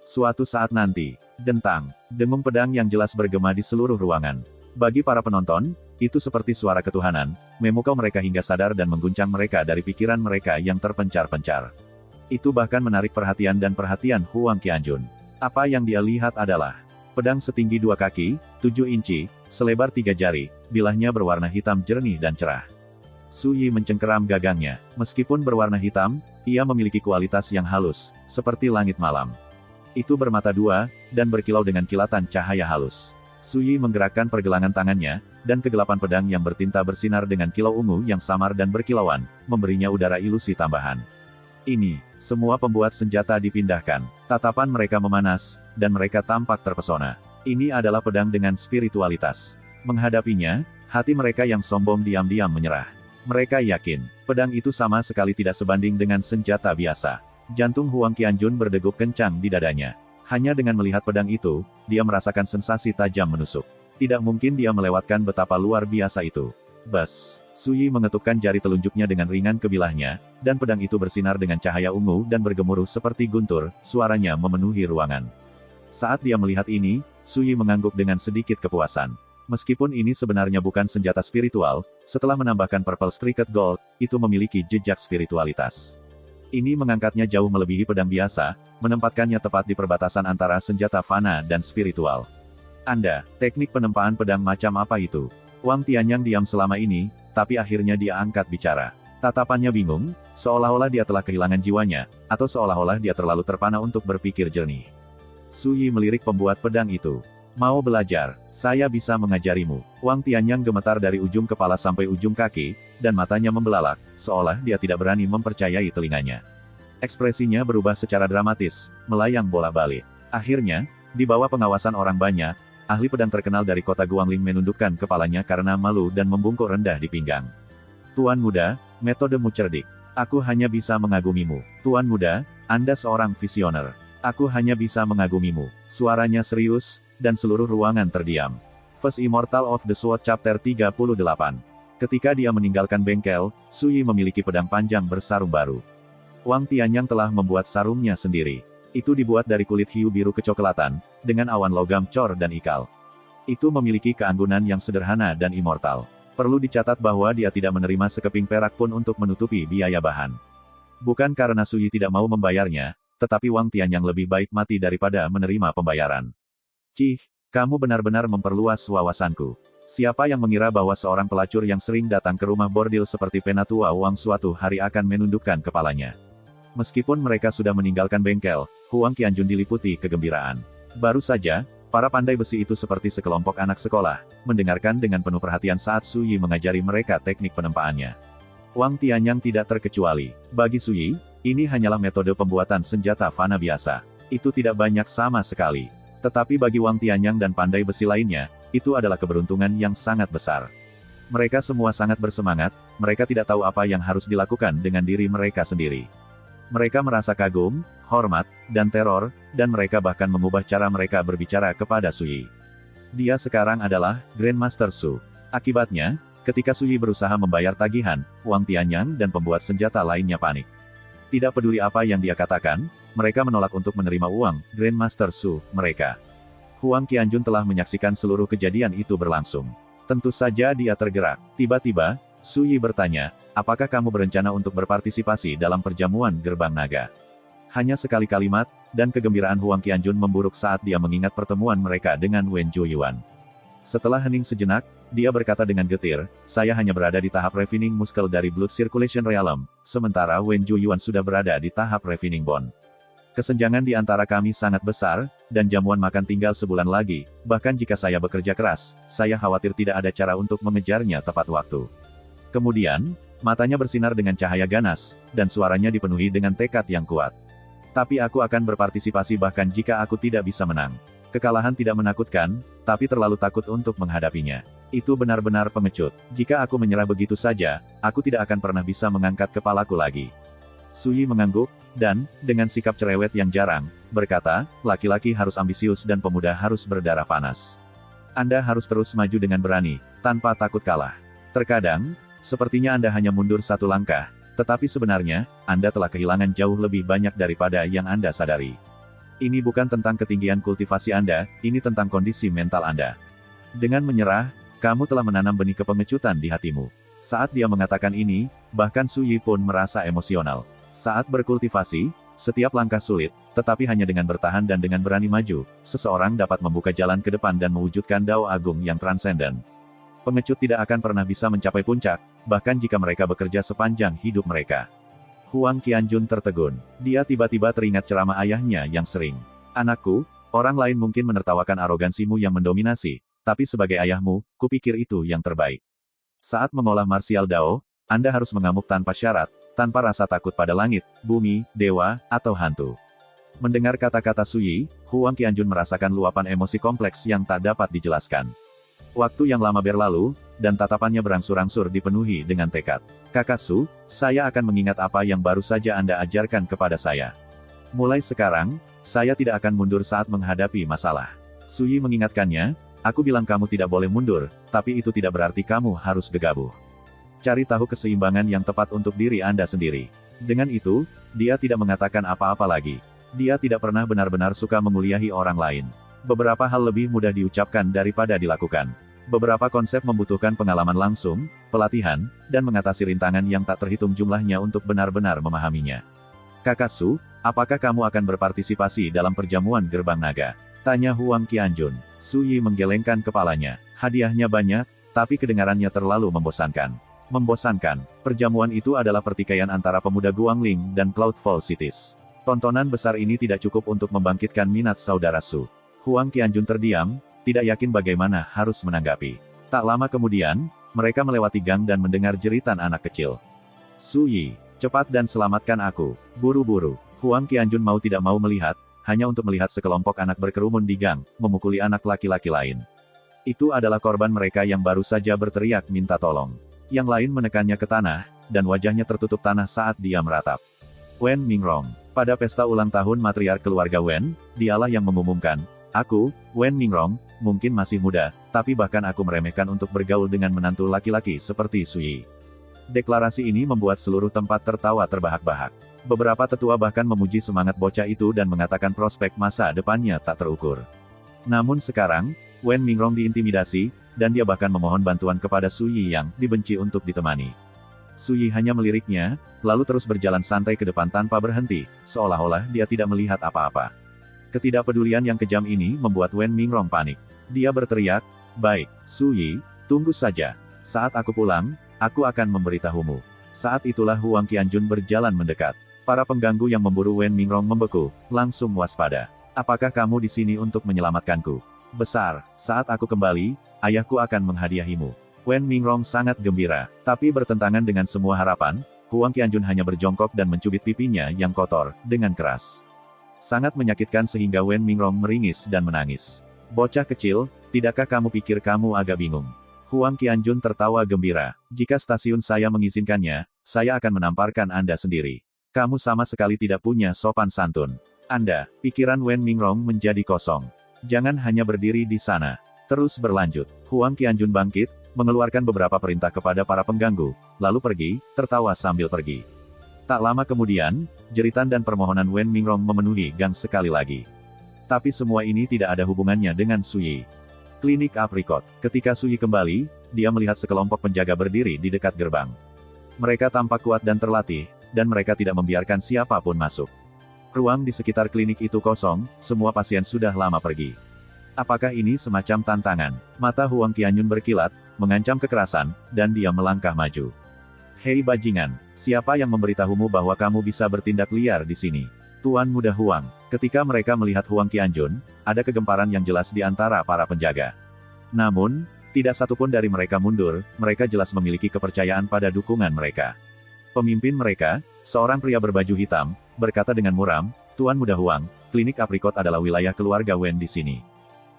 [SPEAKER 1] Suatu saat nanti, dentang, dengung pedang yang jelas bergema di seluruh ruangan. Bagi para penonton, itu seperti suara ketuhanan, memukau mereka hingga sadar dan mengguncang mereka dari pikiran mereka yang terpencar-pencar. Itu bahkan menarik perhatian Huang Qianjun. Apa yang dia lihat adalah pedang setinggi 2 kaki, 7 inci, selebar 3 jari, bilahnya berwarna hitam jernih dan cerah. Su Yi mencengkeram gagangnya. Meskipun berwarna hitam, ia memiliki kualitas yang halus, seperti langit malam. Itu bermata dua, dan berkilau dengan kilatan cahaya halus. Su Yi menggerakkan pergelangan tangannya, dan kegelapan pedang yang bertinta bersinar dengan kilau ungu yang samar dan berkilauan, memberinya udara ilusi tambahan. Ini, semua pembuat senjata dipindahkan. Tatapan mereka memanas, dan mereka tampak terpesona. Ini adalah pedang dengan spiritualitas. Menghadapinya, hati mereka yang sombong diam-diam menyerah. Mereka yakin, pedang itu sama sekali tidak sebanding dengan senjata biasa. Jantung Huang Qianjun berdegup kencang di dadanya. Hanya dengan melihat pedang itu, dia merasakan sensasi tajam menusuk. Tidak mungkin dia melewatkan betapa luar biasa itu. Bas, Su Yi mengetukkan jari telunjuknya dengan ringan ke bilahnya, dan pedang itu bersinar dengan cahaya ungu dan bergemuruh seperti guntur, suaranya memenuhi ruangan. Saat dia melihat ini, Su Yi mengangguk dengan sedikit kepuasan. Meskipun ini sebenarnya bukan senjata spiritual, setelah menambahkan Purple Streaked Gold, itu memiliki jejak spiritualitas. Ini mengangkatnya jauh melebihi pedang biasa, menempatkannya tepat di perbatasan antara senjata fana dan spiritual. Teknik penempaan pedang macam apa itu? Wang Tianyang diam selama ini, tapi akhirnya dia angkat bicara. Tatapannya bingung, seolah-olah dia telah kehilangan jiwanya, atau seolah-olah dia terlalu terpana untuk berpikir jernih. Su Yi melirik pembuat pedang itu. Mau belajar, saya bisa mengajarimu. Wang Tianyang gemetar dari ujung kepala sampai ujung kaki, dan matanya membelalak, seolah dia tidak berani mempercayai telinganya. Ekspresinya berubah secara dramatis, melayang bola-balik. Akhirnya, di bawah pengawasan orang banyak, ahli pedang terkenal dari kota Guangling menundukkan kepalanya karena malu dan membungkuk rendah di pinggang. Tuan muda, metodemu cerdik. Aku hanya bisa mengagumimu. Tuan muda, Anda seorang visioner. Aku hanya bisa mengagumimu. Suaranya serius, dan seluruh ruangan terdiam. First Immortal of the Sword Chapter 38. Ketika dia meninggalkan bengkel, Su Yi memiliki pedang panjang bersarung baru. Wang Tianyang telah membuat sarungnya sendiri. Itu dibuat dari kulit hiu biru kecoklatan, dengan awan logam cor dan ikal. Itu memiliki keanggunan yang sederhana dan immortal. Perlu dicatat bahwa dia tidak menerima sekeping perak pun untuk menutupi biaya bahan. Bukan karena Su Yi tidak mau membayarnya, tetapi Wang Tianyang lebih baik mati daripada menerima pembayaran. Cih, kamu benar-benar memperluas wawasanku. Siapa yang mengira bahwa seorang pelacur yang sering datang ke rumah bordil seperti Penatua Wang suatu hari akan menundukkan kepalanya. Meskipun mereka sudah meninggalkan bengkel, Huang Qianjun diliputi kegembiraan. Baru saja, para pandai besi itu seperti sekelompok anak sekolah, mendengarkan dengan penuh perhatian saat Su Yi mengajari mereka teknik penempaannya. Wang Tianyang tidak terkecuali. Bagi Su Yi, ini hanyalah metode pembuatan senjata fana biasa. Itu tidak banyak sama sekali. Tetapi bagi Wang Tianyang dan pandai besi lainnya, itu adalah keberuntungan yang sangat besar. Mereka semua sangat bersemangat, mereka tidak tahu apa yang harus dilakukan dengan diri mereka sendiri. Mereka merasa kagum, hormat, dan teror, dan mereka bahkan mengubah cara mereka berbicara kepada Su Yi. Dia sekarang adalah Grandmaster Su. Akibatnya, ketika Su Yi berusaha membayar tagihan, Wang Tianyang dan pembuat senjata lainnya panik. Tidak peduli apa yang dia katakan, mereka menolak untuk menerima uang Grandmaster Su mereka. Huang Qianjun telah menyaksikan seluruh kejadian itu berlangsung. Tentu saja dia tergerak. Tiba-tiba, Su Yi bertanya, apakah kamu berencana untuk berpartisipasi dalam perjamuan gerbang naga? Hanya sekali kalimat, dan kegembiraan Huang Qianjun memburuk saat dia mengingat pertemuan mereka dengan Wen Zhuoyuan. Setelah hening sejenak, dia berkata dengan getir, saya hanya berada di tahap refining muscle dari Blood Circulation Realm, sementara Wen Zhuoyuan sudah berada di tahap refining bone. Kesenjangan di antara kami sangat besar, dan jamuan makan tinggal sebulan lagi, bahkan jika saya bekerja keras, saya khawatir tidak ada cara untuk mengejarnya tepat waktu. Kemudian, matanya bersinar dengan cahaya ganas, dan suaranya dipenuhi dengan tekad yang kuat. Tapi aku akan berpartisipasi bahkan jika aku tidak bisa menang. Kekalahan tidak menakutkan, tapi terlalu takut untuk menghadapinya. Itu benar-benar pengecut. Jika aku menyerah begitu saja, aku tidak akan pernah bisa mengangkat kepalaku lagi. Su Yi mengangguk, dan, dengan sikap cerewet yang jarang, berkata, laki-laki harus ambisius dan pemuda harus berdarah panas. Anda harus terus maju dengan berani, tanpa takut kalah. Terkadang, sepertinya Anda hanya mundur satu langkah, tetapi sebenarnya, Anda telah kehilangan jauh lebih banyak daripada yang Anda sadari. Ini bukan tentang ketinggian kultivasi Anda, ini tentang kondisi mental Anda. Dengan menyerah, kamu telah menanam benih kepengecutan di hatimu. Saat dia mengatakan ini, bahkan Su Yi pun merasa emosional. Saat berkultivasi, setiap langkah sulit, tetapi hanya dengan bertahan dan dengan berani maju, seseorang dapat membuka jalan ke depan dan mewujudkan Dao Agung yang transenden. Pengecut tidak akan pernah bisa mencapai puncak, bahkan jika mereka bekerja sepanjang hidup mereka. Huang Qianjun tertegun. Dia tiba-tiba teringat ceramah ayahnya yang sering. Anakku, orang lain mungkin menertawakan arogansimu yang mendominasi, tapi sebagai ayahmu, kupikir itu yang terbaik. Saat mengolah martial Dao, Anda harus mengamuk tanpa syarat, tanpa rasa takut pada langit, bumi, dewa, atau hantu. Mendengar kata-kata Su Yi, Huang Qianjun merasakan luapan emosi kompleks yang tak dapat dijelaskan. Waktu yang lama berlalu, dan tatapannya berangsur-angsur dipenuhi dengan tekad. Kakak Su, saya akan mengingat apa yang baru saja Anda ajarkan kepada saya. Mulai sekarang, saya tidak akan mundur saat menghadapi masalah. Su Yi mengingatkannya, aku bilang kamu tidak boleh mundur, tapi itu tidak berarti kamu harus gegabah. Cari tahu keseimbangan yang tepat untuk diri Anda sendiri. Dengan itu, dia tidak mengatakan apa-apa lagi. Dia tidak pernah benar-benar suka menguliahi orang lain. Beberapa hal lebih mudah diucapkan daripada dilakukan. Beberapa konsep membutuhkan pengalaman langsung, pelatihan, dan mengatasi rintangan yang tak terhitung jumlahnya untuk benar-benar memahaminya. Kakak Su, apakah kamu akan berpartisipasi dalam perjamuan gerbang naga? Tanya Huang Qianjun. Su Yi menggelengkan kepalanya. Hadiahnya banyak, tapi kedengarannya terlalu membosankan. Membosankan. Perjamuan itu adalah pertikaian antara pemuda Guangling dan Cloudfall Cities. Tontonan besar ini tidak cukup untuk membangkitkan minat saudara Su. Huang Qianjun terdiam, tidak yakin bagaimana harus menanggapi. Tak lama kemudian, mereka melewati gang dan mendengar jeritan anak kecil. Su Yi, cepat dan selamatkan aku. Buru-buru. Huang Qianjun mau tidak mau melihat, hanya untuk melihat sekelompok anak berkerumun di gang, memukuli anak laki-laki lain. Itu adalah korban mereka yang baru saja berteriak minta tolong. Yang lain menekannya ke tanah, dan wajahnya tertutup tanah saat dia meratap. Wen Mingrong. Pada pesta ulang tahun matriark keluarga Wen, dialah yang mengumumkan, "Aku, Wen Mingrong, mungkin masih muda, tapi bahkan aku meremehkan untuk bergaul dengan menantu laki-laki seperti Suyi." Deklarasi ini membuat seluruh tempat tertawa terbahak-bahak. Beberapa tetua bahkan memuji semangat bocah itu dan mengatakan prospek masa depannya tak terukur. Namun sekarang, Wen Mingrong diintimidasi, dan dia bahkan memohon bantuan kepada Suyi yang dibenci untuk ditemani. Suyi hanya meliriknya, lalu terus berjalan santai ke depan tanpa berhenti, seolah-olah dia tidak melihat apa-apa. Ketidakpedulian yang kejam ini membuat Wen Mingrong panik. Dia berteriak, "Baik, Suyi, tunggu saja. Saat aku pulang, aku akan memberitahumu." Saat itulah Huang Qianjun berjalan mendekat. Para pengganggu yang memburu Wen Mingrong membeku, langsung waspada. "Apakah kamu di sini untuk menyelamatkanku? Besar, saat aku kembali, ayahku akan menghadiahimu." Wen Mingrong sangat gembira, tapi bertentangan dengan semua harapan, Huang Qianjun hanya berjongkok dan mencubit pipinya yang kotor, dengan keras. Sangat menyakitkan sehingga Wen Mingrong meringis dan menangis. "Bocah kecil, tidakkah kamu pikir kamu agak bingung?" Huang Qianjun tertawa gembira. "Jika stasiun saya mengizinkannya, saya akan menamparkan Anda sendiri. Kamu sama sekali tidak punya sopan santun. Anda." Pikiran Wen Mingrong menjadi kosong. "Jangan hanya berdiri di sana. Terus berlanjut." Huang Qianjun bangkit, mengeluarkan beberapa perintah kepada para pengganggu, lalu pergi, tertawa sambil pergi. Tak lama kemudian, jeritan dan permohonan Wen Mingrong memenuhi gang sekali lagi. Tapi semua ini tidak ada hubungannya dengan Suyi. Klinik Aprikot. Ketika Suyi kembali, dia melihat sekelompok penjaga berdiri di dekat gerbang. Mereka tampak kuat dan terlatih, dan mereka tidak membiarkan siapapun masuk. Ruang di sekitar klinik itu kosong, semua pasien sudah lama pergi. Apakah ini semacam tantangan? Mata Huang Qianjun berkilat, mengancam kekerasan, dan dia melangkah maju. "Hei bajingan, siapa yang memberitahumu bahwa kamu bisa bertindak liar di sini?" Tuan Muda Huang. Ketika mereka melihat Huang Qianjun, ada kegemparan yang jelas di antara para penjaga. Namun, tidak satupun dari mereka mundur, mereka jelas memiliki kepercayaan pada dukungan mereka. Pemimpin mereka, seorang pria berbaju hitam, berkata dengan muram, "Tuan Muda Huang, klinik Aprikot adalah wilayah keluarga Wen di sini.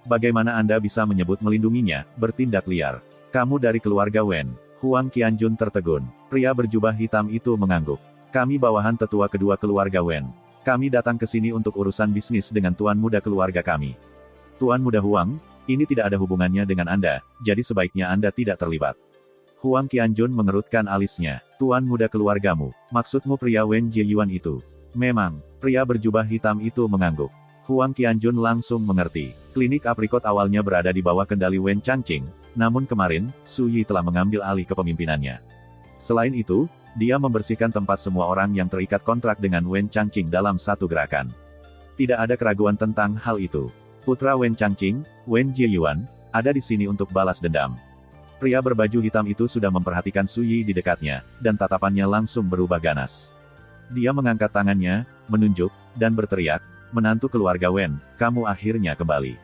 [SPEAKER 1] Bagaimana Anda bisa menyebut melindunginya, bertindak liar? Kamu dari keluarga Wen." Huang Qianjun tertegun. Pria berjubah hitam itu mengangguk. "Kami bawahan tetua kedua keluarga Wen. Kami datang ke sini untuk urusan bisnis dengan Tuan Muda keluarga kami." "Tuan Muda Huang, ini tidak ada hubungannya dengan Anda, jadi sebaiknya Anda tidak terlibat." Huang Qianjun mengerutkan alisnya. "Tuan Muda keluargamu, maksudmu pria Wen Jieyuan itu?" "Memang." Pria berjubah hitam itu mengangguk. Huang Qianjun langsung mengerti. Klinik Aprikot awalnya berada di bawah kendali Wen Changqing, namun kemarin, Suyi telah mengambil alih kepemimpinannya. Selain itu, dia membersihkan tempat semua orang yang terikat kontrak dengan Wen Changqing dalam satu gerakan. Tidak ada keraguan tentang hal itu. Putra Wen Changqing, Wen Jieyuan, ada di sini untuk balas dendam. Pria berbaju hitam itu sudah memperhatikan Suyi di dekatnya, dan tatapannya langsung berubah ganas. Dia mengangkat tangannya, menunjuk, dan berteriak, "Menantu keluarga Wen, kamu akhirnya kembali.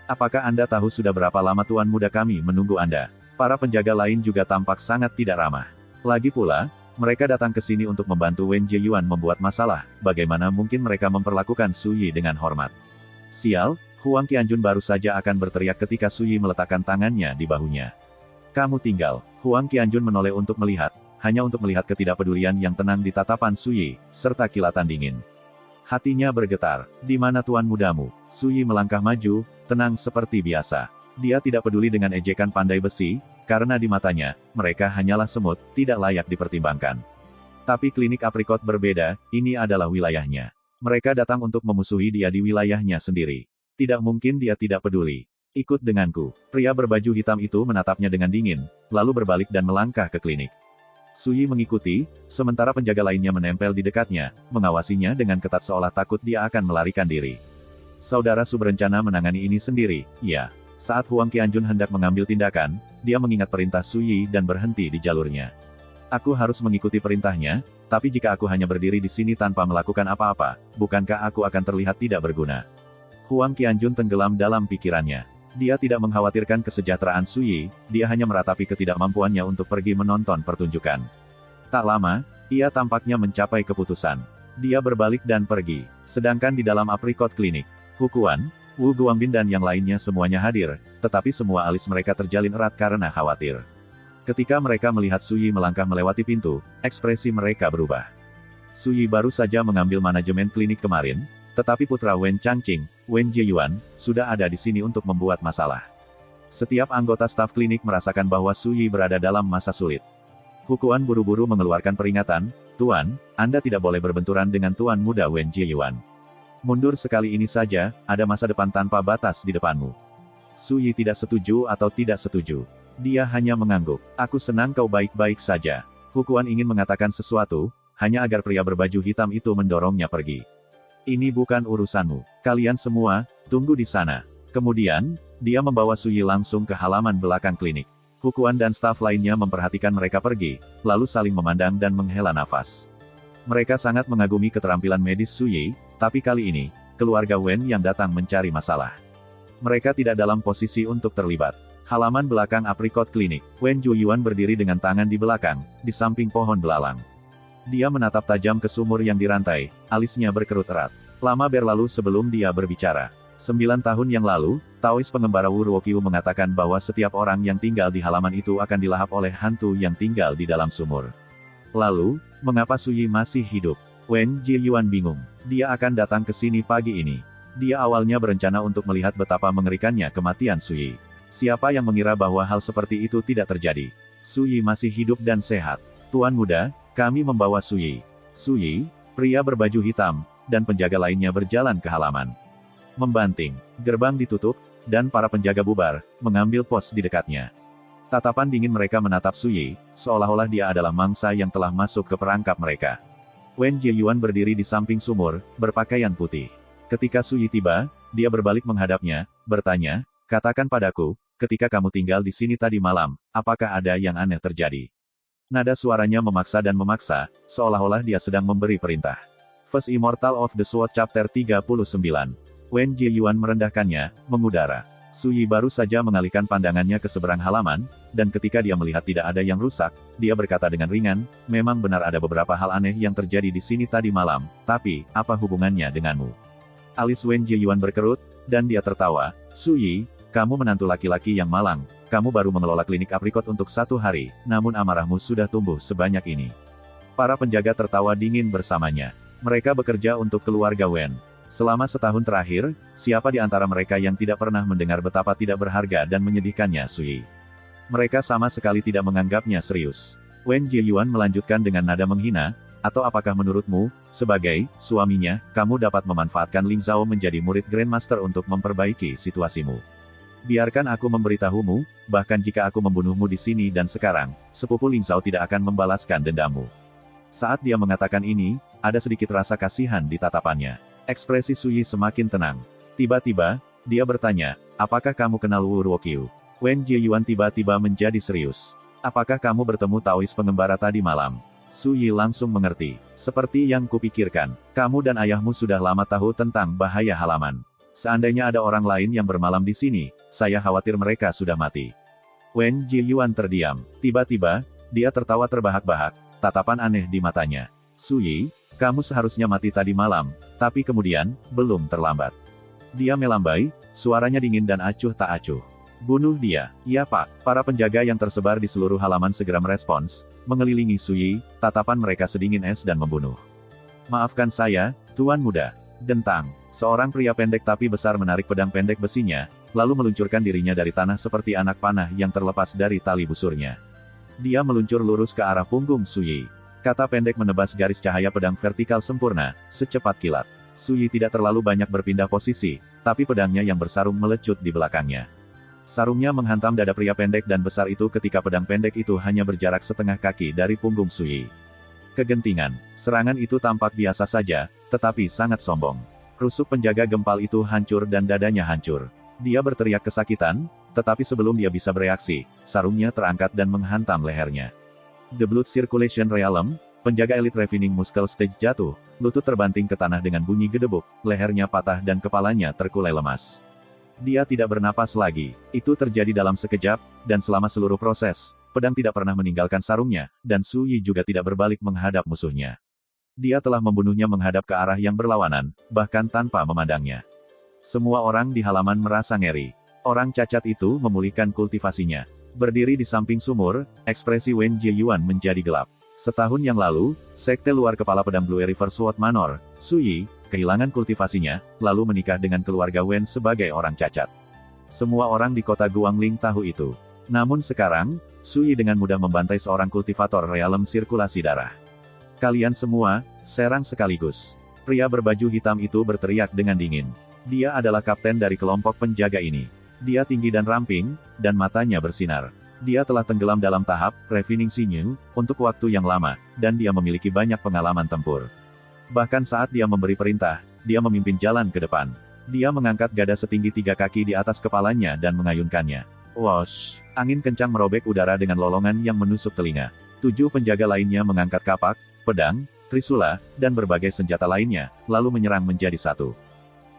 [SPEAKER 1] Apakah Anda tahu sudah berapa lama Tuan Muda kami menunggu Anda?" Para penjaga lain juga tampak sangat tidak ramah. Lagi pula, mereka datang ke sini untuk membantu Wen Jieyuan membuat masalah, bagaimana mungkin mereka memperlakukan Suyi dengan hormat? Sial, Huang Qianjun baru saja akan berteriak ketika Suyi meletakkan tangannya di bahunya. "Kamu tinggal." Huang Qianjun menoleh untuk melihat, hanya untuk melihat ketidakpedulian yang tenang di tatapan Suyi, serta kilatan dingin. Hatinya bergetar. "Di mana Tuan Mudamu?" Suyi melangkah maju, tenang seperti biasa. Dia tidak peduli dengan ejekan pandai besi, karena di matanya, mereka hanyalah semut, tidak layak dipertimbangkan. Tapi klinik Aprikot berbeda, ini adalah wilayahnya. Mereka datang untuk memusuhi dia di wilayahnya sendiri. Tidak mungkin dia tidak peduli. "Ikut denganku." Pria berbaju hitam itu menatapnya dengan dingin, lalu berbalik dan melangkah ke klinik. Suyi mengikuti, sementara penjaga lainnya menempel di dekatnya, mengawasinya dengan ketat seolah takut dia akan melarikan diri. Saudara Su berencana menangani ini sendiri, ya. Saat Huang Qianjun hendak mengambil tindakan, dia mengingat perintah Suyi dan berhenti di jalurnya. "Aku harus mengikuti perintahnya, tapi jika aku hanya berdiri di sini tanpa melakukan apa-apa, bukankah aku akan terlihat tidak berguna?" Huang Qianjun tenggelam dalam pikirannya. Dia tidak mengkhawatirkan kesejahteraan Suyi, dia hanya meratapi ketidakmampuannya untuk pergi menonton pertunjukan. Tak lama, ia tampaknya mencapai keputusan. Dia berbalik dan pergi. Sedangkan di dalam Aprikot Klinik, Hukuan, Wu Guangbin dan yang lainnya semuanya hadir, tetapi semua alis mereka terjalin erat karena khawatir. Ketika mereka melihat Suyi melangkah melewati pintu, ekspresi mereka berubah. Suyi baru saja mengambil manajemen klinik kemarin, tetapi putra Wen Changqing, Wen Jieyuan, sudah ada di sini untuk membuat masalah. Setiap anggota staf klinik merasakan bahwa Suyi berada dalam masa sulit. Hukuan buru-buru mengeluarkan peringatan, "Tuan, Anda tidak boleh berbenturan dengan Tuan Muda Wen Jieyuan. Mundur sekali ini saja, ada masa depan tanpa batas di depanmu." Suyi tidak setuju atau tidak setuju. Dia hanya mengangguk. "Aku senang kau baik-baik saja." Hukuan ingin mengatakan sesuatu, hanya agar pria berbaju hitam itu mendorongnya pergi. "Ini bukan urusanmu. Kalian semua, tunggu di sana." Kemudian, dia membawa Suyi langsung ke halaman belakang klinik. Hukuan dan staf lainnya memperhatikan mereka pergi, lalu saling memandang dan menghela nafas. Mereka sangat mengagumi keterampilan medis Suyi, tapi kali ini, keluarga Wen yang datang mencari masalah. Mereka tidak dalam posisi untuk terlibat. Halaman belakang Apricot Clinic, Wen Jieyuan berdiri dengan tangan di belakang, di samping pohon belalang. Dia menatap tajam ke sumur yang dirantai, alisnya berkerut erat. Lama berlalu sebelum dia berbicara. 9 tahun yang lalu, Taois pengembara Wu Ruokyu mengatakan bahwa setiap orang yang tinggal di halaman itu akan dilahap oleh hantu yang tinggal di dalam sumur. Lalu, mengapa Suyi masih hidup? Wen Jieyuan bingung. Dia akan datang ke sini pagi ini. Dia awalnya berencana untuk melihat betapa mengerikannya kematian Suyi. Siapa yang mengira bahwa hal seperti itu tidak terjadi? Suyi masih hidup dan sehat. "Tuan Muda, kami membawa Suyi." Suyi, pria berbaju hitam, dan penjaga lainnya berjalan ke halaman. Membanting, gerbang ditutup, dan para penjaga bubar, mengambil pos di dekatnya. Tatapan dingin mereka menatap Suyi, seolah-olah dia adalah mangsa yang telah masuk ke perangkap mereka. Wen Jieyuan berdiri di samping sumur, berpakaian putih. Ketika Suyi tiba, dia berbalik menghadapnya, bertanya, "Katakan padaku, ketika kamu tinggal di sini tadi malam, apakah ada yang aneh terjadi?" Nada suaranya memaksa dan memaksa, seolah-olah dia sedang memberi perintah. First Immortal of the Sword Chapter 39. Wen Jieyuan merendahkannya, mengudara. Suyi baru saja mengalihkan pandangannya ke seberang halaman, dan ketika dia melihat tidak ada yang rusak, dia berkata dengan ringan, "Memang benar ada beberapa hal aneh yang terjadi di sini tadi malam, tapi, apa hubungannya denganmu?" Alis Wen Jieyuan berkerut, dan dia tertawa, "Suyi, kamu menantu laki-laki yang malang, kamu baru mengelola klinik aprikot untuk 1 hari, namun amarahmu sudah tumbuh sebanyak ini." Para penjaga tertawa dingin bersamanya. Mereka bekerja untuk keluarga Wen. Selama setahun terakhir, siapa di antara mereka yang tidak pernah mendengar betapa tidak berharga dan menyedihkannya Suyi? Mereka sama sekali tidak menganggapnya serius. Wen Jieyuan melanjutkan dengan nada menghina, "Atau apakah menurutmu, sebagai suaminya, kamu dapat memanfaatkan Ling Zhao menjadi murid Grandmaster untuk memperbaiki situasimu? Biarkan aku memberitahumu, bahkan jika aku membunuhmu di sini dan sekarang, sepupu Ling Zhao tidak akan membalaskan dendammu." Saat dia mengatakan ini, ada sedikit rasa kasihan di tatapannya. Ekspresi Suyi semakin tenang. Tiba-tiba, dia bertanya, "Apakah kamu kenal Wu Ruokyu?" Wen Jieyuan tiba-tiba menjadi serius. "Apakah kamu bertemu Taois pengembara tadi malam?" Suyi langsung mengerti. "Seperti yang kupikirkan, kamu dan ayahmu sudah lama tahu tentang bahaya halaman. Seandainya ada orang lain yang bermalam di sini, saya khawatir mereka sudah mati." Wen Jieyuan terdiam. Tiba-tiba, dia tertawa terbahak-bahak, tatapan aneh di matanya. "Suyi, kamu seharusnya mati tadi malam, tapi kemudian, belum terlambat." Dia melambai, suaranya dingin dan acuh tak acuh. "Bunuh dia." "Iya Pak." Para penjaga yang tersebar di seluruh halaman segera merespons, mengelilingi Suyi, tatapan mereka sedingin es dan membunuh. "Maafkan saya, Tuan Muda." Dentang. Seorang pria pendek tapi besar menarik pedang pendek besinya, lalu meluncurkan dirinya dari tanah seperti anak panah yang terlepas dari tali busurnya. Dia meluncur lurus ke arah punggung Suyi. Kata pendek menebas garis cahaya pedang vertikal sempurna, secepat kilat. Suyi tidak terlalu banyak berpindah posisi, tapi pedangnya yang bersarung melecut di belakangnya. Sarungnya menghantam dada pria pendek dan besar itu ketika pedang pendek itu hanya berjarak setengah kaki dari punggung Suyi. Kegentingan. Serangan itu tampak biasa saja, tetapi sangat sombong. Rusuk penjaga gempal itu hancur dan dadanya hancur. Dia berteriak kesakitan, tetapi sebelum dia bisa bereaksi, sarungnya terangkat dan menghantam lehernya. The Blood Circulation Realm, penjaga elit Refining Muscle Stage jatuh, lutut terbanting ke tanah dengan bunyi gedebuk, lehernya patah dan kepalanya terkulai lemas. Dia tidak bernapas lagi. Itu terjadi dalam sekejap, dan selama seluruh proses, pedang tidak pernah meninggalkan sarungnya, dan Suyi juga tidak berbalik menghadap musuhnya. Dia telah membunuhnya menghadap ke arah yang berlawanan, bahkan tanpa memandangnya. Semua orang di halaman merasa ngeri. Orang cacat itu memulihkan kultivasinya. Berdiri di samping sumur, ekspresi Wen Jieyuan menjadi gelap. Setahun yang lalu, sekte luar kepala pedang Blue River Sword Manor, Su Yi, kehilangan kultivasinya, lalu menikah dengan keluarga Wen sebagai orang cacat. Semua orang di kota Guangling tahu itu. Namun sekarang, Su Yi dengan mudah membantai seorang kultivator realem sirkulasi darah. Kalian semua, serang sekaligus. Pria berbaju hitam itu berteriak dengan dingin. Dia adalah kapten dari kelompok penjaga ini. Dia tinggi dan ramping, dan matanya bersinar. Dia telah tenggelam dalam tahap refining sinew untuk waktu yang lama, dan dia memiliki banyak pengalaman tempur. Bahkan saat dia memberi perintah, dia memimpin jalan ke depan. Dia mengangkat gada setinggi 3 kaki di atas kepalanya dan mengayunkannya. Wosh! Angin kencang merobek udara dengan lolongan yang menusuk telinga. 7 penjaga lainnya mengangkat kapak, pedang, trisula, dan berbagai senjata lainnya, lalu menyerang menjadi satu.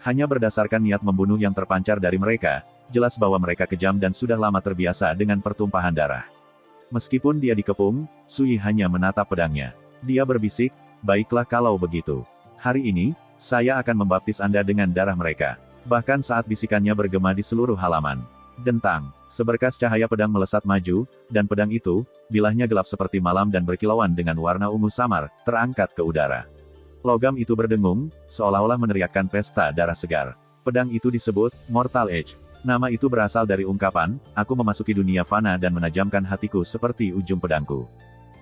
[SPEAKER 1] Hanya berdasarkan niat membunuh yang terpancar dari mereka, jelas bahwa mereka kejam dan sudah lama terbiasa dengan pertumpahan darah. Meskipun dia dikepung, Su Yi hanya menatap pedangnya. Dia berbisik, baiklah kalau begitu. Hari ini, saya akan membaptis Anda dengan darah mereka. Bahkan saat bisikannya bergema di seluruh halaman. Dentang, seberkas cahaya pedang melesat maju, dan pedang itu, bilahnya gelap seperti malam dan berkilauan dengan warna ungu samar, terangkat ke udara. Logam itu berdengung, seolah-olah meneriakkan pesta darah segar. Pedang itu disebut Mortal Edge. Nama itu berasal dari ungkapan, aku memasuki dunia fana dan menajamkan hatiku seperti ujung pedangku.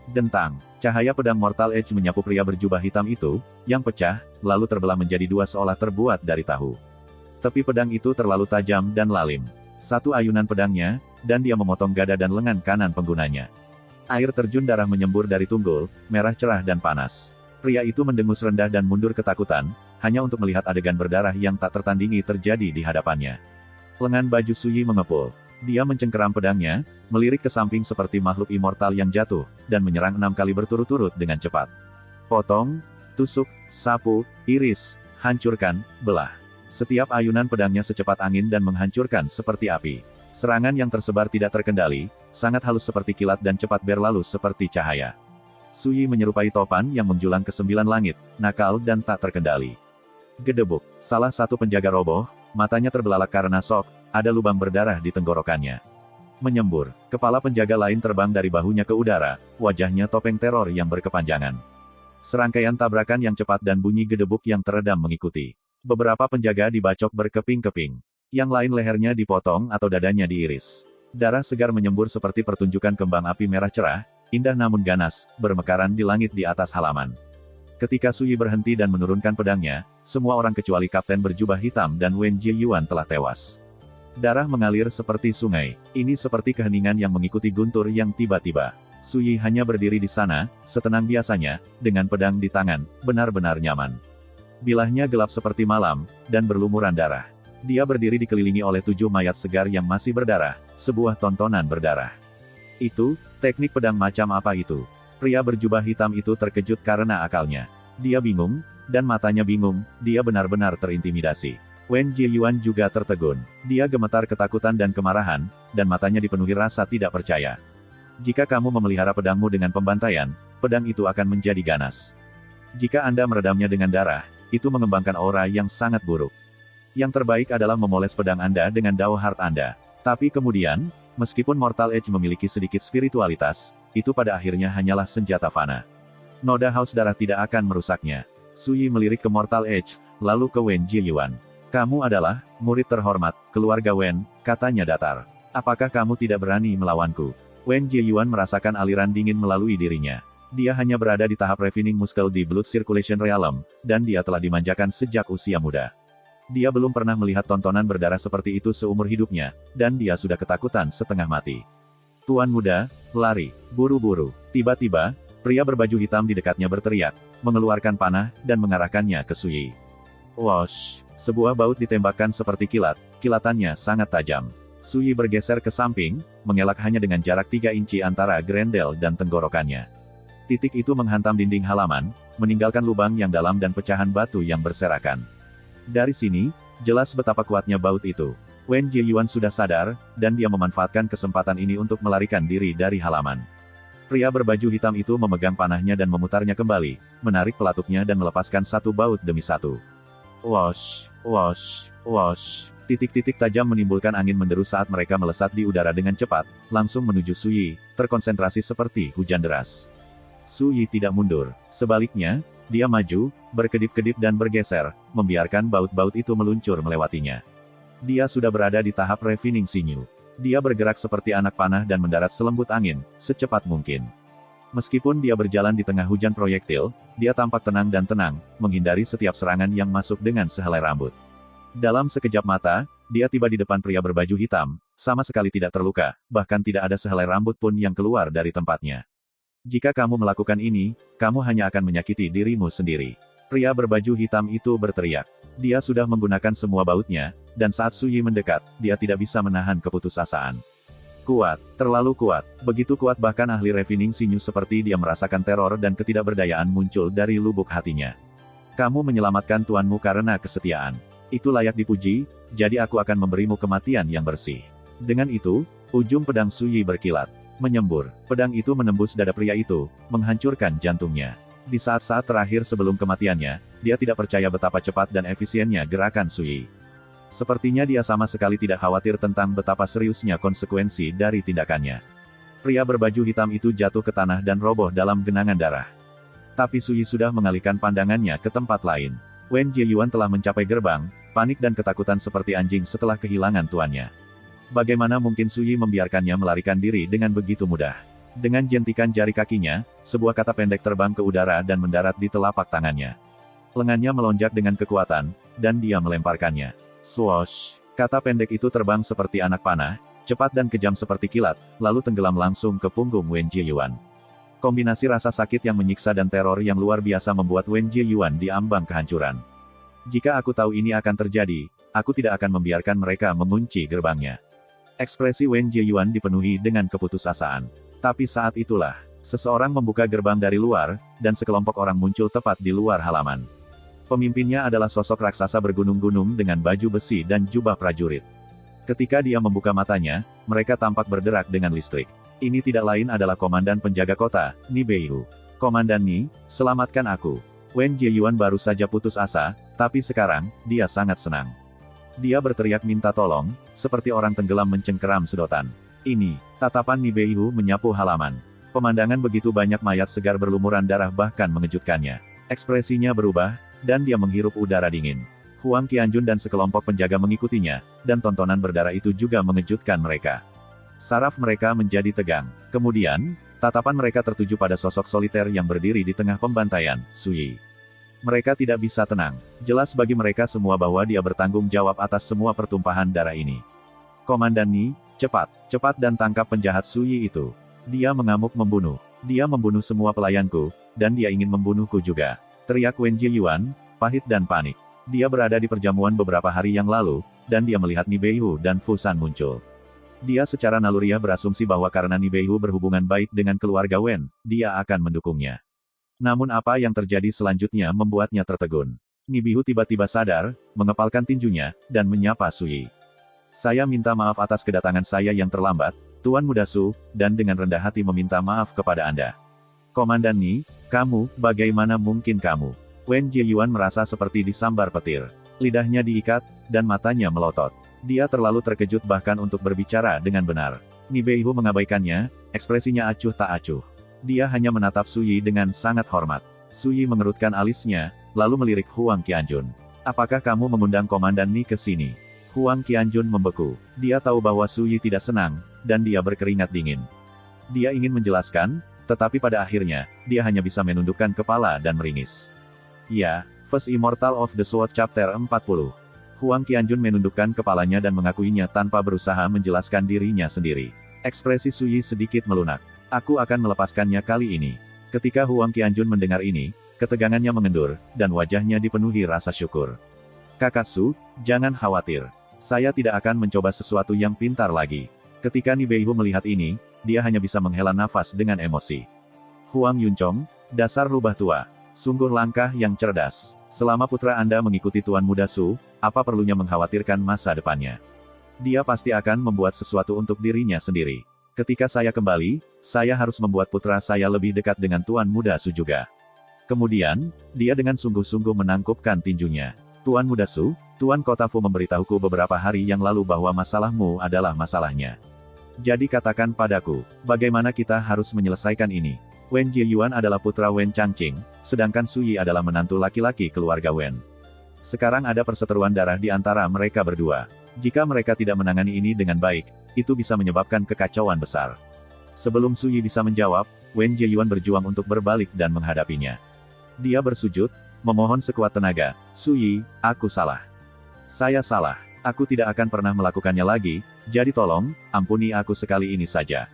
[SPEAKER 1] Dentang, cahaya pedang Mortal Edge menyapu pria berjubah hitam itu, yang pecah, lalu terbelah menjadi 2 seolah terbuat dari tahu. Tepi pedang itu terlalu tajam dan lalim. Satu ayunan pedangnya, dan dia memotong dada dan lengan kanan penggunanya. Air terjun darah menyembur dari tunggul, merah cerah dan panas. Pria itu mendengus rendah dan mundur ketakutan, hanya untuk melihat adegan berdarah yang tak tertandingi terjadi di hadapannya. Lengan baju Su Yi mengepul. Dia mencengkeram pedangnya, melirik ke samping seperti makhluk immortal yang jatuh, dan menyerang 6 kali berturut-turut dengan cepat. Potong, tusuk, sapu, iris, hancurkan, belah. Setiap ayunan pedangnya secepat angin dan menghancurkan seperti api. Serangan yang tersebar tidak terkendali, sangat halus seperti kilat dan cepat berlalu seperti cahaya. Su Yi menyerupai topan yang menjulang ke 9 langit, nakal dan tak terkendali. Gedebuk, salah satu penjaga roboh, matanya terbelalak karena shock, ada lubang berdarah di tenggorokannya. Menyembur, kepala penjaga lain terbang dari bahunya ke udara, wajahnya topeng teror yang berkepanjangan. Serangkaian tabrakan yang cepat dan bunyi gedebuk yang teredam mengikuti. Beberapa penjaga dibacok berkeping-keping. Yang lain lehernya dipotong atau dadanya diiris. Darah segar menyembur seperti pertunjukan kembang api merah cerah, indah namun ganas, bermekaran di langit di atas halaman. Ketika Su Yi berhenti dan menurunkan pedangnya, semua orang kecuali kapten berjubah hitam dan Wen Jieyuan telah tewas. Darah mengalir seperti sungai. Ini seperti keheningan yang mengikuti guntur yang tiba-tiba. Su Yi hanya berdiri di sana, setenang biasanya, dengan pedang di tangan, benar-benar nyaman. Bilahnya gelap seperti malam, dan berlumuran darah. Dia berdiri dikelilingi oleh 7 mayat segar yang masih berdarah, sebuah tontonan berdarah. Itu, teknik pedang macam apa itu? Pria berjubah hitam itu terkejut karena akalnya. Dia bingung, dan matanya bingung, dia benar-benar terintimidasi. Wen Jieyuan juga tertegun. Dia gemetar ketakutan dan kemarahan, dan matanya dipenuhi rasa tidak percaya. Jika kamu memelihara pedangmu dengan pembantaian, pedang itu akan menjadi ganas. Jika Anda meredamnya dengan darah, itu mengembangkan aura yang sangat buruk. Yang terbaik adalah memoles pedang Anda dengan Dao Heart Anda. Tapi kemudian, meskipun Mortal Edge memiliki sedikit spiritualitas, itu pada akhirnya hanyalah senjata fana. Noda haus darah tidak akan merusaknya. Su Yi melirik ke Mortal Edge, lalu ke Wen Jieyuan. Kamu adalah murid terhormat, keluarga Wen, katanya datar. Apakah kamu tidak berani melawanku? Wen Jieyuan merasakan aliran dingin melalui dirinya. Dia hanya berada di tahap refining muscle di Blood Circulation Realm, dan dia telah dimanjakan sejak usia muda. Dia belum pernah melihat tontonan berdarah seperti itu seumur hidupnya, dan dia sudah ketakutan setengah mati. Tuan muda, lari, buru-buru. Tiba-tiba, pria berbaju hitam di dekatnya berteriak, mengeluarkan panah, dan mengarahkannya ke Su Yi. Wosh! Sebuah baut ditembakkan seperti kilat, kilatannya sangat tajam. Su Yi bergeser ke samping, mengelak hanya dengan jarak 3 inci antara grendel dan tenggorokannya. Titik itu menghantam dinding halaman, meninggalkan lubang yang dalam dan pecahan batu yang berserakan. Dari sini, jelas betapa kuatnya baut itu. Wen Jieyuan sudah sadar, dan dia memanfaatkan kesempatan ini untuk melarikan diri dari halaman. Pria berbaju hitam itu memegang panahnya dan memutarnya kembali, menarik pelatuknya dan melepaskan satu baut demi satu. Wosh, wosh, wosh. Titik-titik tajam menimbulkan angin menderu saat mereka melesat di udara dengan cepat, langsung menuju Suyi, terkonsentrasi seperti hujan deras. Suyi tidak mundur. Sebaliknya, dia maju, berkedip-kedip dan bergeser, membiarkan baut-baut itu meluncur melewatinya. Dia sudah berada di tahap refining sinew. Dia bergerak seperti anak panah dan mendarat selembut angin, secepat mungkin. Meskipun dia berjalan di tengah hujan proyektil, dia tampak tenang dan tenang, menghindari setiap serangan yang masuk dengan sehelai rambut. Dalam sekejap mata, dia tiba di depan pria berbaju hitam, sama sekali tidak terluka, bahkan tidak ada sehelai rambut pun yang keluar dari tempatnya. Jika kamu melakukan ini, kamu hanya akan menyakiti dirimu sendiri. Pria berbaju hitam itu berteriak. Dia sudah menggunakan semua bautnya, dan saat Suyi mendekat, dia tidak bisa menahan keputusasaan. Kuat, terlalu kuat, begitu kuat bahkan ahli refining sinew seperti dia merasakan teror dan ketidakberdayaan muncul dari lubuk hatinya. Kamu menyelamatkan tuanmu karena kesetiaan. Itu layak dipuji, jadi aku akan memberimu kematian yang bersih. Dengan itu, ujung pedang Suyi berkilat. Menyembur, pedang itu menembus dada pria itu, menghancurkan jantungnya. Di saat-saat terakhir sebelum kematiannya, dia tidak percaya betapa cepat dan efisiennya gerakan Suyi. Sepertinya dia sama sekali tidak khawatir tentang betapa seriusnya konsekuensi dari tindakannya. Pria berbaju hitam itu jatuh ke tanah dan roboh dalam genangan darah. Tapi Suyi sudah mengalihkan pandangannya ke tempat lain. Wen Jieyuan telah mencapai gerbang, panik dan ketakutan seperti anjing setelah kehilangan tuannya. Bagaimana mungkin Suyi membiarkannya melarikan diri dengan begitu mudah? Dengan jentikan jari kakinya, sebuah kata pendek terbang ke udara dan mendarat di telapak tangannya. Lengannya melonjak dengan kekuatan, dan dia melemparkannya. Swoosh! Kata pendek itu terbang seperti anak panah, cepat dan kejam seperti kilat, lalu tenggelam langsung ke punggung Wen Jieyuan. Kombinasi rasa sakit yang menyiksa dan teror yang luar biasa membuat Wen Jieyuan diambang kehancuran. Jika aku tahu ini akan terjadi, aku tidak akan membiarkan mereka mengunci gerbangnya. Ekspresi Wen Jieyuan dipenuhi dengan keputusasaan. Tapi saat itulah, seseorang membuka gerbang dari luar, dan sekelompok orang muncul tepat di luar halaman. Pemimpinnya adalah sosok raksasa bergunung-gunung dengan baju besi dan jubah prajurit. Ketika dia membuka matanya, mereka tampak berderak dengan listrik. Ini tidak lain adalah komandan penjaga kota, Ni Beihu. Komandan Ni, selamatkan aku. Wen Jieyuan baru saja putus asa, tapi sekarang, dia sangat senang. Dia berteriak minta tolong, seperti orang tenggelam mencengkeram sedotan. Ini, tatapan Ni Beihu menyapu halaman. Pemandangan begitu banyak mayat segar berlumuran darah bahkan mengejutkannya. Ekspresinya berubah, dan dia menghirup udara dingin. Huang Qianjun dan sekelompok penjaga mengikutinya, dan tontonan berdarah itu juga mengejutkan mereka. Saraf mereka menjadi tegang. Kemudian, tatapan mereka tertuju pada sosok soliter yang berdiri di tengah pembantaian, Suyi. Mereka tidak bisa tenang. Jelas bagi mereka semua bahwa dia bertanggung jawab atas semua pertumpahan darah ini. Komandan Ni, cepat dan tangkap penjahat Suyi itu. Dia mengamuk membunuh. Dia membunuh semua pelayanku, dan dia ingin membunuhku juga. Teriak Wen Jieyuan, pahit dan panik. Dia berada di perjamuan beberapa hari yang lalu, dan dia melihat Ni Beihu dan Fu San muncul. Dia secara naluriah berasumsi bahwa karena Ni Beihu berhubungan baik dengan keluarga Wen, dia akan mendukungnya. Namun apa yang terjadi selanjutnya membuatnya tertegun. Ni Beihu tiba-tiba sadar, mengepalkan tinjunya, dan menyapa Suyi. Saya minta maaf atas kedatangan saya yang terlambat, Tuan Muda Su, dan dengan rendah hati meminta maaf kepada Anda. Komandan Ni, kamu, bagaimana mungkin kamu? Wen Jieyuan merasa seperti disambar petir. Lidahnya diikat, dan matanya melotot. Dia terlalu terkejut bahkan untuk berbicara dengan benar. Ni Beihu mengabaikannya, ekspresinya acuh tak acuh. Dia hanya menatap Suyi dengan sangat hormat. Suyi mengerutkan alisnya, lalu melirik Huang Qianjun. Apakah kamu mengundang Komandan Ni ke sini? Huang Qianjun membeku. Dia tahu bahwa Suyi tidak senang, dan dia berkeringat dingin. Dia ingin menjelaskan, tetapi pada akhirnya, dia hanya bisa menundukkan kepala dan meringis. Ya, First Immortal of the Sword Chapter 40. Huang Qianjun menundukkan kepalanya dan mengakuinya tanpa berusaha menjelaskan dirinya sendiri. Ekspresi Suyi sedikit melunak. Aku akan melepaskannya kali ini. Ketika Huang Qianjun mendengar ini, ketegangannya mengendur, dan wajahnya dipenuhi rasa syukur. Kakak Su, jangan khawatir. Saya tidak akan mencoba sesuatu yang pintar lagi. Ketika Ni Beihu melihat ini, dia hanya bisa menghela nafas dengan emosi. Huang Yunchong, dasar rubah tua. Sungguh langkah yang cerdas. Selama putra Anda mengikuti Tuan Muda Su, apa perlunya mengkhawatirkan masa depannya? Dia pasti akan membuat sesuatu untuk dirinya sendiri. Ketika saya kembali, saya harus membuat putra saya lebih dekat dengan Tuan Muda Su juga. Kemudian, dia dengan sungguh-sungguh menangkupkan tinjunya. Tuan Muda Su, Tuan Kota Fu memberitahuku beberapa hari yang lalu bahwa masalahmu adalah masalahnya. Jadi katakan padaku, bagaimana kita harus menyelesaikan ini? Wen Jieyuan adalah putra Wen Changqing, sedangkan Su Yi adalah menantu laki-laki keluarga Wen. Sekarang ada perseteruan darah di antara mereka berdua. Jika mereka tidak menangani ini dengan baik, itu bisa menyebabkan kekacauan besar. Sebelum Su Yi bisa menjawab, Wen Jieyuan berjuang untuk berbalik dan menghadapinya. Dia bersujud, memohon sekuat tenaga, Su Yi, aku salah. Saya salah. Aku tidak akan pernah melakukannya lagi, jadi tolong, ampuni aku sekali ini saja.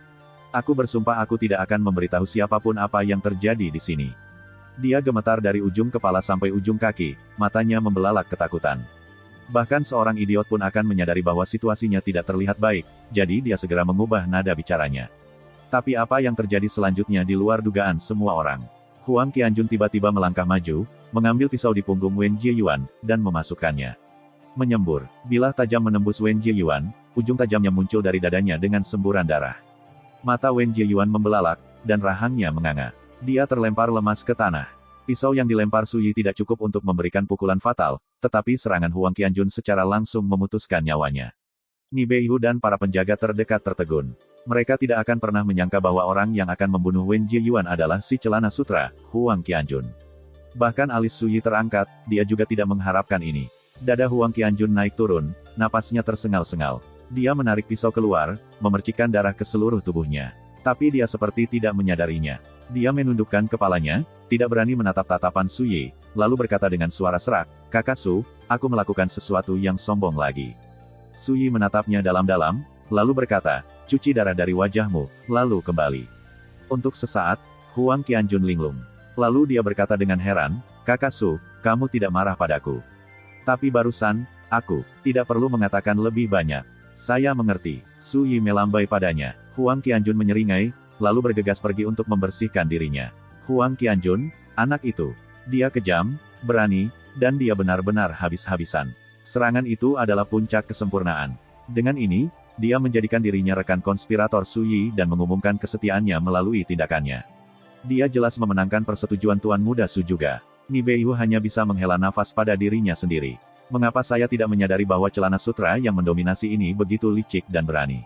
[SPEAKER 1] Aku bersumpah aku tidak akan memberitahu siapapun apa yang terjadi di sini. Dia gemetar dari ujung kepala sampai ujung kaki, matanya membelalak ketakutan. Bahkan seorang idiot pun akan menyadari bahwa situasinya tidak terlihat baik, jadi dia segera mengubah nada bicaranya. Tapi apa yang terjadi selanjutnya di luar dugaan semua orang. Huang Qianjun tiba-tiba melangkah maju, mengambil pisau di punggung Wen Jieyuan, dan memasukkannya. Menyembur, bilah tajam menembus Wen Jieyuan, ujung tajamnya muncul dari dadanya dengan semburan darah. Mata Wen Jieyuan membelalak, dan rahangnya menganga. Dia terlempar lemas ke tanah. Pisau yang dilempar Su Yi tidak cukup untuk memberikan pukulan fatal, tetapi serangan Huang Qianjun secara langsung memutuskan nyawanya. Ni Beihu dan para penjaga terdekat tertegun. Mereka tidak akan pernah menyangka bahwa orang yang akan membunuh Wen Jieyuan adalah si Celana Sutra, Huang Qianjun. Bahkan alis Su Yi terangkat, dia juga tidak mengharapkan ini. Dada Huang Qianjun naik turun, napasnya tersengal-sengal. Dia menarik pisau keluar, memercikkan darah ke seluruh tubuhnya. Tapi dia seperti tidak menyadarinya. Dia menundukkan kepalanya, tidak berani menatap tatapan Su Yi, lalu berkata dengan suara serak, "Kakak Su, aku melakukan sesuatu yang sombong lagi." Su Yi menatapnya dalam-dalam, lalu berkata, "Cuci darah dari wajahmu, lalu kembali." Untuk sesaat, Huang Qianjun linglung. Lalu dia berkata dengan heran, "Kakak Su, kamu tidak marah padaku. Tapi barusan, aku tidak perlu mengatakan lebih banyak. Saya mengerti." Su Yi melambai padanya. Huang Qianjun menyeringai, lalu bergegas pergi untuk membersihkan dirinya. Huang Qianjun, anak itu. Dia kejam, berani, dan dia benar-benar habis-habisan. Serangan itu adalah puncak kesempurnaan. Dengan ini, dia menjadikan dirinya rekan konspirator Su Yi dan mengumumkan kesetiaannya melalui tindakannya. Dia jelas memenangkan persetujuan Tuan Muda Su juga. Ni Beihu hanya bisa menghela nafas pada dirinya sendiri. Mengapa saya tidak menyadari bahwa Celana Sutra yang mendominasi ini begitu licik dan berani?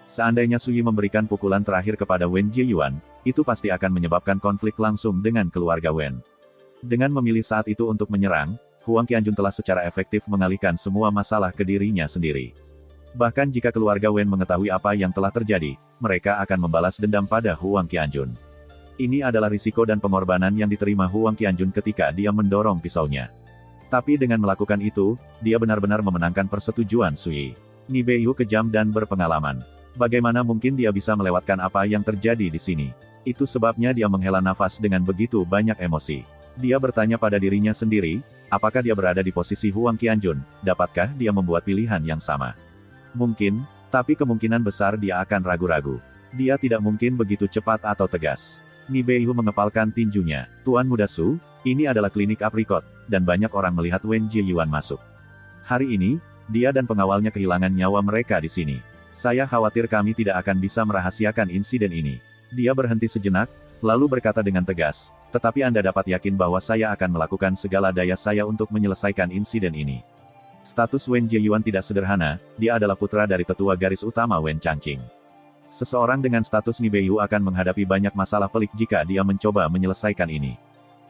[SPEAKER 1] Seandainya Su Yi memberikan pukulan terakhir kepada Wen Jieyuan, itu pasti akan menyebabkan konflik langsung dengan keluarga Wen. Dengan memilih saat itu untuk menyerang, Huang Qianjun telah secara efektif mengalihkan semua masalah ke dirinya sendiri. Bahkan jika keluarga Wen mengetahui apa yang telah terjadi, mereka akan membalas dendam pada Huang Qianjun. Ini adalah risiko dan pengorbanan yang diterima Huang Qianjun ketika dia mendorong pisaunya. Tapi dengan melakukan itu, dia benar-benar memenangkan persetujuan Su Yi. Ni Beihu kejam dan berpengalaman. Bagaimana mungkin dia bisa melewatkan apa yang terjadi di sini? Itu sebabnya dia menghela nafas dengan begitu banyak emosi. Dia bertanya pada dirinya sendiri, apakah dia berada di posisi Huang Qianjun, dapatkah dia membuat pilihan yang sama? Mungkin, tapi kemungkinan besar dia akan ragu-ragu. Dia tidak mungkin begitu cepat atau tegas. Ni Beihu mengepalkan tinjunya. Tuan Muda Su, ini adalah klinik aprikot, dan banyak orang melihat Wen Jieyuan masuk. Hari ini, dia dan pengawalnya kehilangan nyawa mereka di sini. Saya khawatir kami tidak akan bisa merahasiakan insiden ini. Dia berhenti sejenak, lalu berkata dengan tegas, tetapi Anda dapat yakin bahwa saya akan melakukan segala daya saya untuk menyelesaikan insiden ini. Status Wen Jieyuan tidak sederhana, dia adalah putra dari tetua garis utama Wen Changqing. Seseorang dengan status Ni Beihu akan menghadapi banyak masalah pelik jika dia mencoba menyelesaikan ini.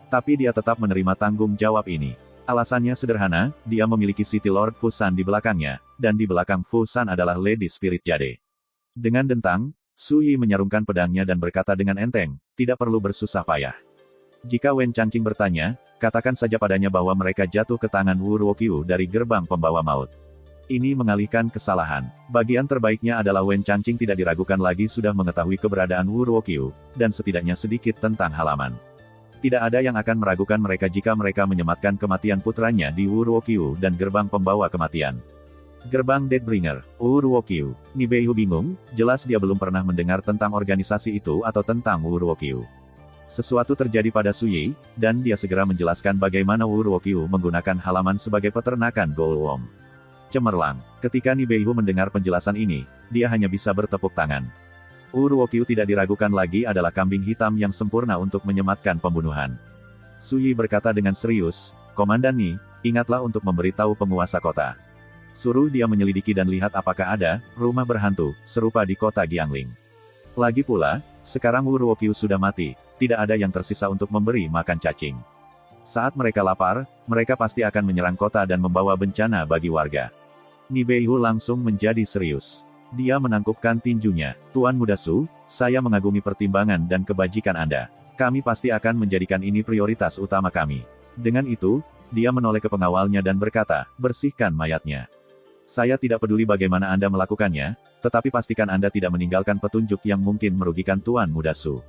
[SPEAKER 1] Tapi dia tetap menerima tanggung jawab ini. Alasannya sederhana, dia memiliki City Lord Fu San di belakangnya, dan di belakang Fu San adalah Lady Spirit Jade. Dengan dentang, Su Yi menyarungkan pedangnya dan berkata dengan enteng, tidak perlu bersusah payah. Jika Wen Changqing bertanya, katakan saja padanya bahwa mereka jatuh ke tangan Wu Ruokyu dari gerbang pembawa maut. Ini mengalihkan kesalahan. Bagian terbaiknya adalah Wen Changqing tidak diragukan lagi sudah mengetahui keberadaan Wu Ruokyu, dan setidaknya sedikit tentang halaman. Tidak ada yang akan meragukan mereka jika mereka menyematkan kematian putranya di Wu Ruokyu dan gerbang pembawa kematian. Gerbang Deathbringer, Wu Ruokyu. Ni Beihu bingung, jelas dia belum pernah mendengar tentang organisasi itu atau tentang Wu Ruokyu. Sesuatu terjadi pada Su Yi, dan dia segera menjelaskan bagaimana Wu Ruokyu menggunakan halaman sebagai peternakan Goulworm. Cemerlang, ketika Ni Beihu mendengar penjelasan ini, dia hanya bisa bertepuk tangan. Wu Ruokyu tidak diragukan lagi adalah kambing hitam yang sempurna untuk menyematkan pembunuhan. Su Yi berkata dengan serius, Komandan Ni, ingatlah untuk memberitahu penguasa kota. Suruh dia menyelidiki dan lihat apakah ada rumah berhantu serupa di kota Giangling. Lagi pula, sekarang Wu Ruokyu sudah mati, tidak ada yang tersisa untuk memberi makan cacing. Saat mereka lapar, mereka pasti akan menyerang kota dan membawa bencana bagi warga. Ni Beihu langsung menjadi serius. Dia menangkupkan tinjunya. Tuan Muda Su, saya mengagumi pertimbangan dan kebajikan Anda. Kami pasti akan menjadikan ini prioritas utama kami. Dengan itu, dia menoleh ke pengawalnya dan berkata, bersihkan mayatnya. Saya tidak peduli bagaimana Anda melakukannya, tetapi pastikan Anda tidak meninggalkan petunjuk yang mungkin merugikan Tuan Muda Su.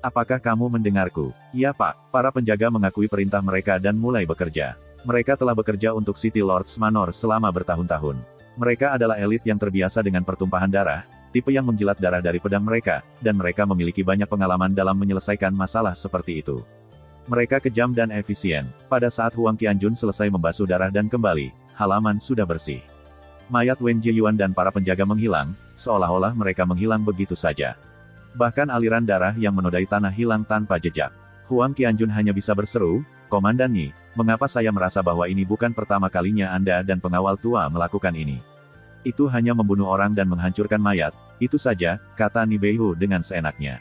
[SPEAKER 1] Apakah kamu mendengarku? Ya Pak, para penjaga mengakui perintah mereka dan mulai bekerja. Mereka telah bekerja untuk City Lords Manor selama bertahun-tahun. Mereka adalah elit yang terbiasa dengan pertumpahan darah, tipe yang menjilat darah dari pedang mereka, dan mereka memiliki banyak pengalaman dalam menyelesaikan masalah seperti itu. Mereka kejam dan efisien. Pada saat Huang Qianjun selesai membasuh darah dan kembali, halaman sudah bersih. Mayat Wen Jiyuan dan para penjaga menghilang, seolah-olah mereka menghilang begitu saja. Bahkan aliran darah yang menodai tanah hilang tanpa jejak. Huang Qianjun hanya bisa berseru, Komandan Ni, mengapa saya merasa bahwa ini bukan pertama kalinya Anda dan pengawal tua melakukan ini? Itu hanya membunuh orang dan menghancurkan mayat, itu saja, kata Ni Beihu dengan seenaknya.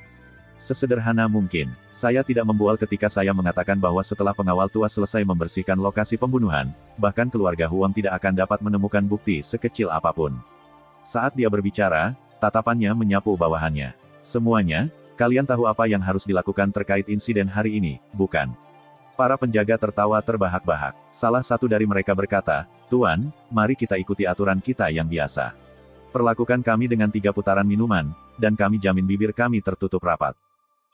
[SPEAKER 1] Sesederhana mungkin, saya tidak membual ketika saya mengatakan bahwa setelah pengawal tua selesai membersihkan lokasi pembunuhan, bahkan keluarga Huang tidak akan dapat menemukan bukti sekecil apapun. Saat dia berbicara, tatapannya menyapu bawahannya. Semuanya, kalian tahu apa yang harus dilakukan terkait insiden hari ini, bukan? Para penjaga tertawa terbahak-bahak. Salah satu dari mereka berkata, Tuan, mari kita ikuti aturan kita yang biasa. Perlakukan kami dengan 3 putaran minuman, dan kami jamin bibir kami tertutup rapat.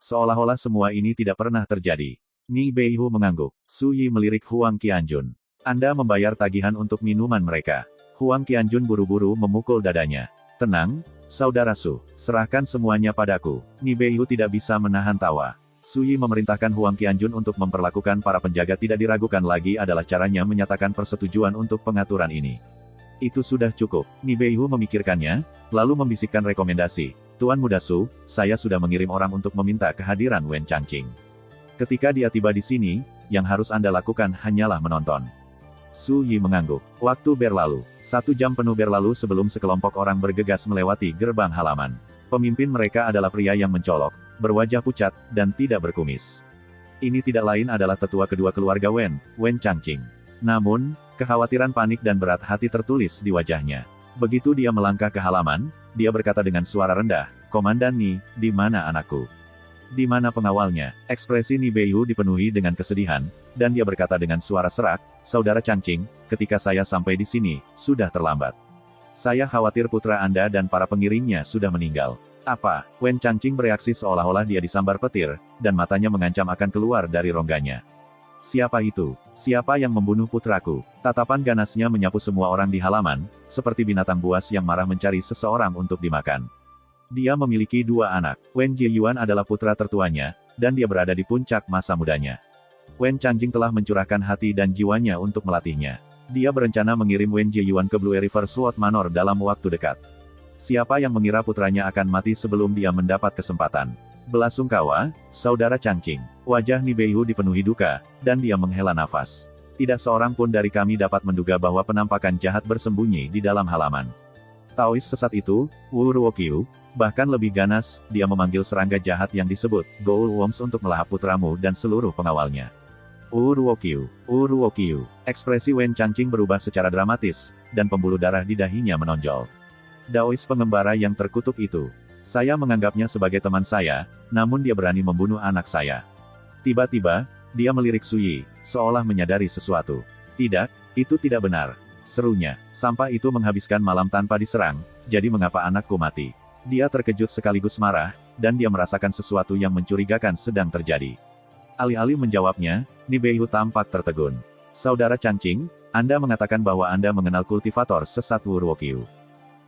[SPEAKER 1] Seolah-olah semua ini tidak pernah terjadi. Ni Beihu mengangguk. Su Yi melirik Huang Qianjun. Anda membayar tagihan untuk minuman mereka. Huang Qianjun buru-buru memukul dadanya. Tenang, saudara Su, serahkan semuanya padaku. Ni Beihu tidak bisa menahan tawa. Su Yi memerintahkan Huang Qianjun untuk memperlakukan para penjaga tidak diragukan lagi adalah caranya menyatakan persetujuan untuk pengaturan ini. Itu sudah cukup. Ni Beihu memikirkannya, lalu membisikkan rekomendasi. Tuan Muda Su, saya sudah mengirim orang untuk meminta kehadiran Wen Changqing. Ketika dia tiba di sini, yang harus Anda lakukan hanyalah menonton. Su Yi mengangguk. Waktu berlalu. 1 jam penuh berlalu sebelum sekelompok orang bergegas melewati gerbang halaman. Pemimpin mereka adalah pria yang mencolok, berwajah pucat, dan tidak berkumis. Ini tidak lain adalah tetua kedua keluarga Wen, Wen Changqing. Namun, kekhawatiran panik dan berat hati tertulis di wajahnya. Begitu dia melangkah ke halaman, dia berkata dengan suara rendah, Komandan Ni, di mana anakku? Di mana pengawalnya? Ekspresi Ni Beihu dipenuhi dengan kesedihan, dan dia berkata dengan suara serak, Saudara Changqing, ketika saya sampai di sini, sudah terlambat. Saya khawatir putra Anda dan para pengiringnya sudah meninggal. Apa? Wen Changqing bereaksi seolah-olah dia disambar petir, dan matanya mengancam akan keluar dari rongganya. Siapa itu? Siapa yang membunuh putraku? Tatapan ganasnya menyapu semua orang di halaman, seperti binatang buas yang marah mencari seseorang untuk dimakan. Dia memiliki 2 anak. Wen Jiyuan adalah putra tertuanya, dan dia berada di puncak masa mudanya. Wen Changqing telah mencurahkan hati dan jiwanya untuk melatihnya. Dia berencana mengirim Wen Jiyuan ke Blue River Sword Manor dalam waktu dekat. Siapa yang mengira putranya akan mati sebelum dia mendapat kesempatan? Belasungkawa, Saudara Changqing. Wajah Ni Beihu dipenuhi duka, dan dia menghela nafas. Tidak seorang pun dari kami dapat menduga bahwa penampakan jahat bersembunyi di dalam halaman. Taois sesat itu, Wu Ruokyu, bahkan lebih ganas, dia memanggil serangga jahat yang disebut Ghoul Worms untuk melahap putramu dan seluruh pengawalnya. Wu Ruokyu. Ekspresi Wen Changqing berubah secara dramatis, dan pembuluh darah di dahinya menonjol. Daois pengembara yang terkutuk itu. Saya menganggapnya sebagai teman saya, namun dia berani membunuh anak saya. Tiba-tiba, dia melirik Su Yi, seolah menyadari sesuatu. Tidak, itu tidak benar. Serunya, sampah itu menghabiskan malam tanpa diserang, jadi mengapa anakku mati? Dia terkejut sekaligus marah, dan dia merasakan sesuatu yang mencurigakan sedang terjadi. Alih-alih menjawabnya, Ni Beihu tampak tertegun. Saudara Changqing, Anda mengatakan bahwa Anda mengenal kultivator sesat Wu Ruokyu.